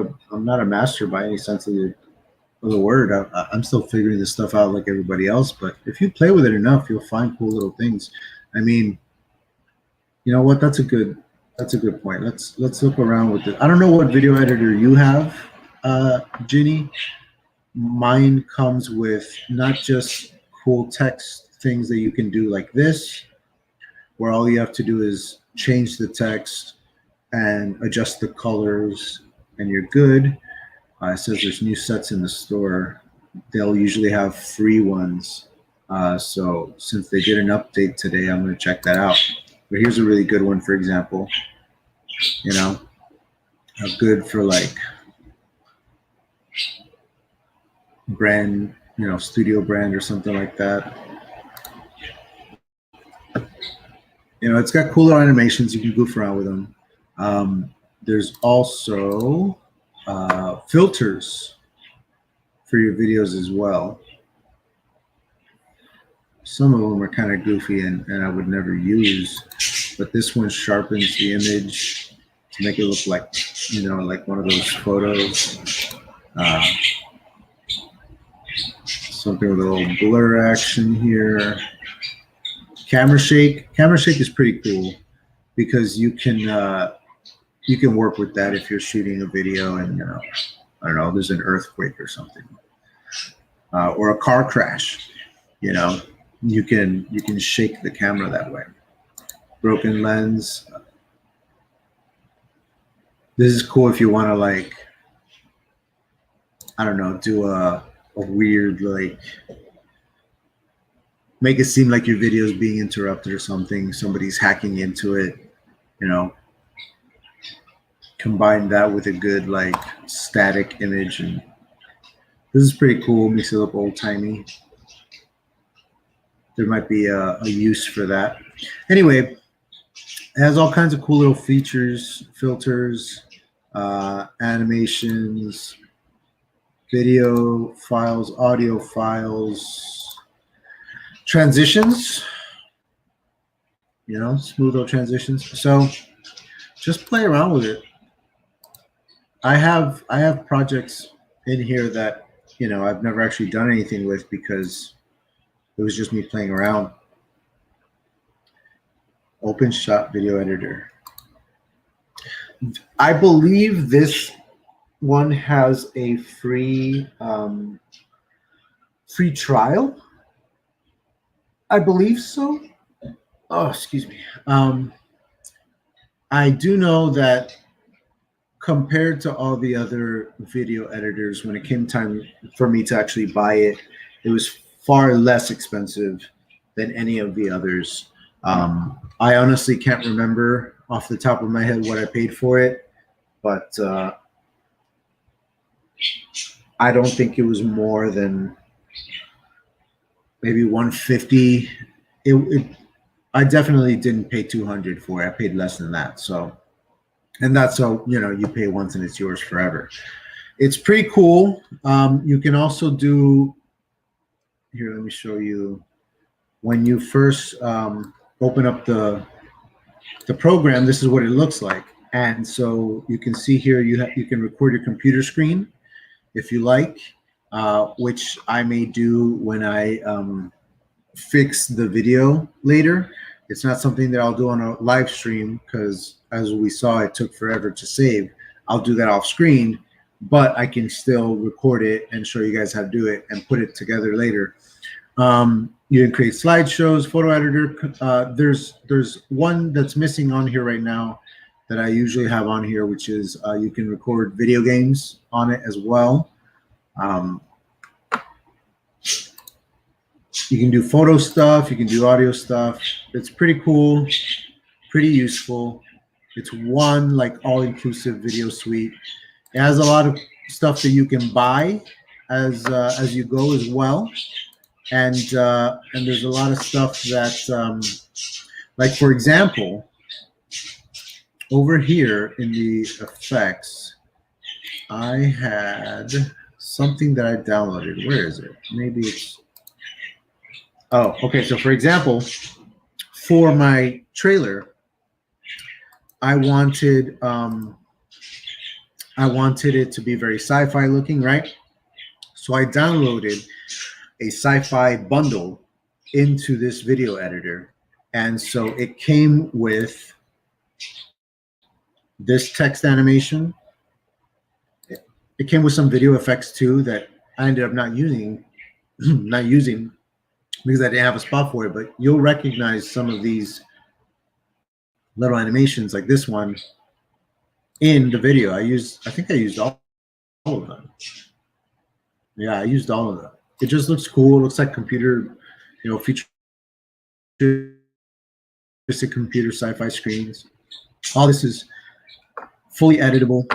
a master by any sense of the word. I'm still figuring this stuff out like everybody else. But if you play with it enough, you'll find cool little things. I mean, you know what? That's a good point. Let's look around with it. I don't know what video editor you have, Ginny. Mine comes with not just cool text things that you can do like this, where all you have to do is change the text and adjust the colors, and you're good. It says there's new sets in the store. They'll usually have free ones. So since they did an update today, I'm going to check that out. But here's a really good one, for example. You know, good for like brand, you know, studio brand or something like that. You know, it's got cooler animations. You can goof around with them. There's also filters for your videos as well. Some of them are kind of goofy and I would never use, but this one sharpens the image to make it look like, you know, like one of those photos. Something with a little blur action here. Camera shake is pretty cool because you can work with that if you're shooting a video and, you know, I don't know, there's an earthquake or something, or a car crash. You know, you can shake the camera that way. Broken lens. This is cool if you want to, like, I don't know, do a weird, like, make it seem like your video is being interrupted or something. Somebody's hacking into it, you know. Combine that with a good, like, static image, and this is pretty cool. Makes it look old-timey. There might be a use for that. Anyway, it has all kinds of cool little features, filters, animations, video files, audio files, transitions, you know, smooth little transitions. So just play around with it. I have projects in here that I've never actually done anything with because it was just me playing around. Open shot video editor. I believe this one has a free free trial. I believe so. Oh, excuse me. I do know that compared to all the other video editors, when it came time for me to actually buy it, it was far less expensive than any of the others. I honestly can't remember off the top of my head what I paid for it, but I don't think it was more than maybe 150. I definitely didn't pay 200 for it. I paid less than that. So, and that's so you pay once and it's yours forever. It's pretty cool. You can also do here. Let me show you when you first open up the program. This is what it looks like, and so you can see here you can record your computer screen if you like, which I may do when I fix the video later. It's not something that I'll do on a live stream because, as we saw, it took forever to save. I'll do that off screen, but I can still record it and show you guys how to do it and put it together later. You can create slideshows, photo editor. There's one that's missing on here right now that I usually have on here, which is you can record video games on it as well. You can do photo stuff. You can do audio stuff. It's pretty cool, pretty useful. It's one like all-inclusive video suite. It has a lot of stuff that you can buy as you go as well, and there's a lot of stuff that, like for example, over here in the effects, I had something that I downloaded. Where is it? Maybe it's. Oh, okay. So for example, for my trailer, I wanted it to be very sci-fi looking, right? So I downloaded a sci-fi bundle into this video editor, and so it came with this text animation. It came with some video effects too that I ended up not using, because I didn't have a spot for it. But you'll recognize some of these little animations, like this one, in the video. I think I used all of them. Yeah, I used all of them. It just looks cool. It looks like computer, futuristic computer sci-fi screens. All this is fully editable.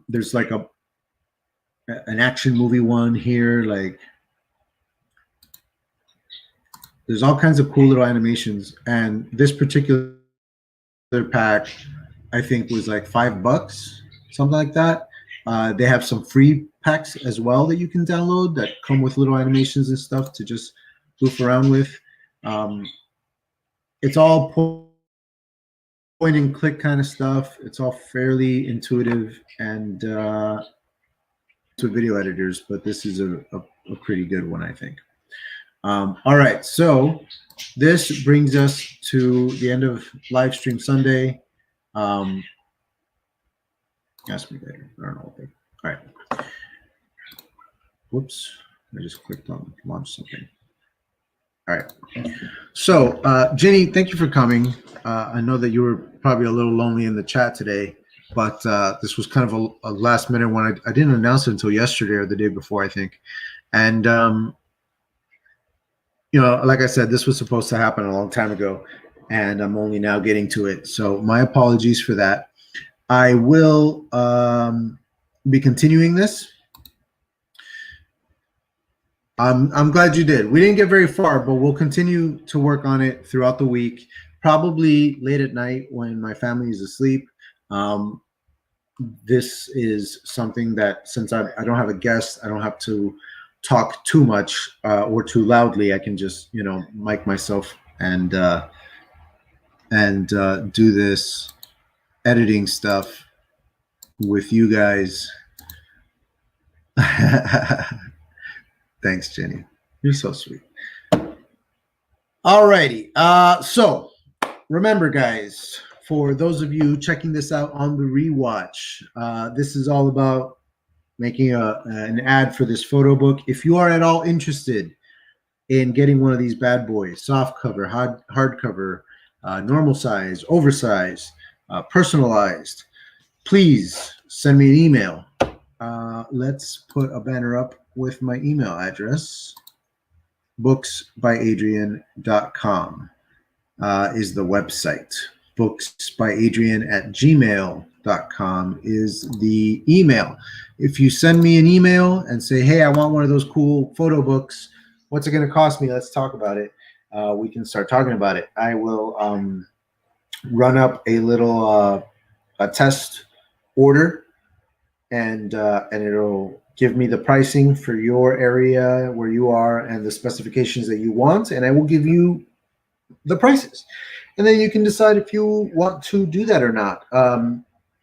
There's like an action movie one here. Like, there's all kinds of cool little animations. And this particular pack, I think, was like $5, something like that. They have some free packs as well that you can download that come with little animations and stuff to just goof around with. It's all point and click kind of stuff. It's all fairly intuitive and to video editors, but this is a pretty good one, I think. All right, so this brings us to the end of Livestream Sunday. Ask me later. I don't know. Okay. All right. Whoops. I just clicked on launch something. All right. So, Jenny, thank you for coming. I know that you were probably a little lonely in the chat today, but this was kind of a last minute one. I didn't announce it until yesterday or the day before, I think. And, like I said, this was supposed to happen a long time ago, and I'm only now getting to it. So my apologies for that. I will be continuing this. I'm glad you did. We didn't get very far, but we'll continue to work on it throughout the week, probably late at night when my family is asleep. This is something that, since I don't have a guest, I don't have to talk too much or too loudly. I can just, mic myself and do this editing stuff with you guys. Thanks, Jenny. You're so sweet. Alrighty. So remember, guys, for those of you checking this out on the rewatch, this is all about making an ad for this photo book. If you are at all interested in getting one of these bad boys, soft cover, hardcover, normal size, oversized, personalized, please send me an email. Let's put a banner up with my email address. booksbyadrian.com is the website. booksbyadrian@gmail.com is the email. If you send me an email and say, hey, I want one of those cool photo books, what's it going to cost me? Let's talk about it. We can start talking about it. I will run up a little a test order, and it'll give me the pricing for your area where you are and the specifications that you want, and I will give you the prices. And then you can decide if you want to do that or not.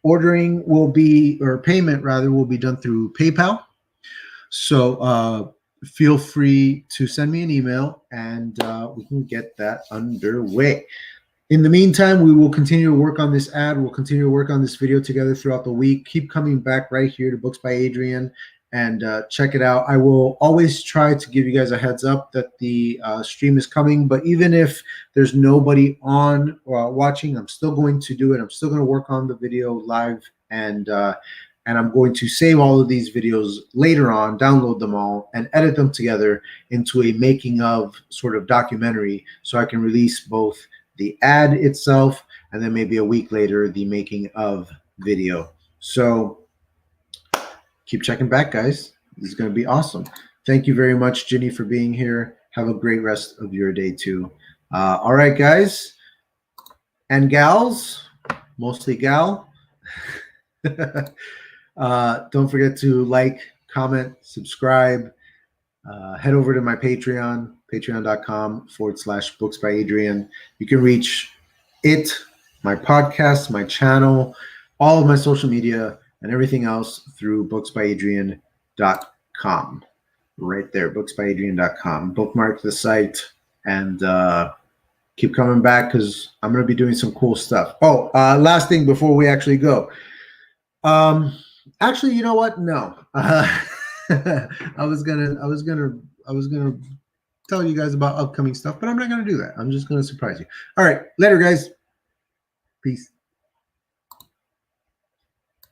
Ordering will be, or payment rather, will be done through PayPal. So feel free to send me an email, and we can get that underway. In the meantime, we will continue to work on this ad. We'll continue to work on this video together throughout the week. Keep coming back right here to Books by Adrian and check it out. I will always try to give you guys a heads up that the stream is coming, but even if there's nobody on watching, I'm still going to do it. I'm still going to work on the video live, and I'm going to save all of these videos later on, download them all, and edit them together into a making of sort of documentary, so I can release both the ad itself and then maybe a week later the making of video. So keep checking back, guys. This is going to be awesome. Thank you very much, Ginny, for being here. Have a great rest of your day too. All right, guys and gals, mostly gal. Don't forget to like, comment, subscribe. Head over to my Patreon, patreon.com/booksbyadrian. You can reach it, my podcast, my channel, all of my social media, and everything else through booksbyadrian.com. Right there, booksbyadrian.com. Bookmark the site and keep coming back because I'm going to be doing some cool stuff. Oh, last thing before we actually go. Actually, you know what? No. I was gonna tell you guys about upcoming stuff, but I'm not gonna do that. I'm just gonna surprise you. All right, later, guys. Peace.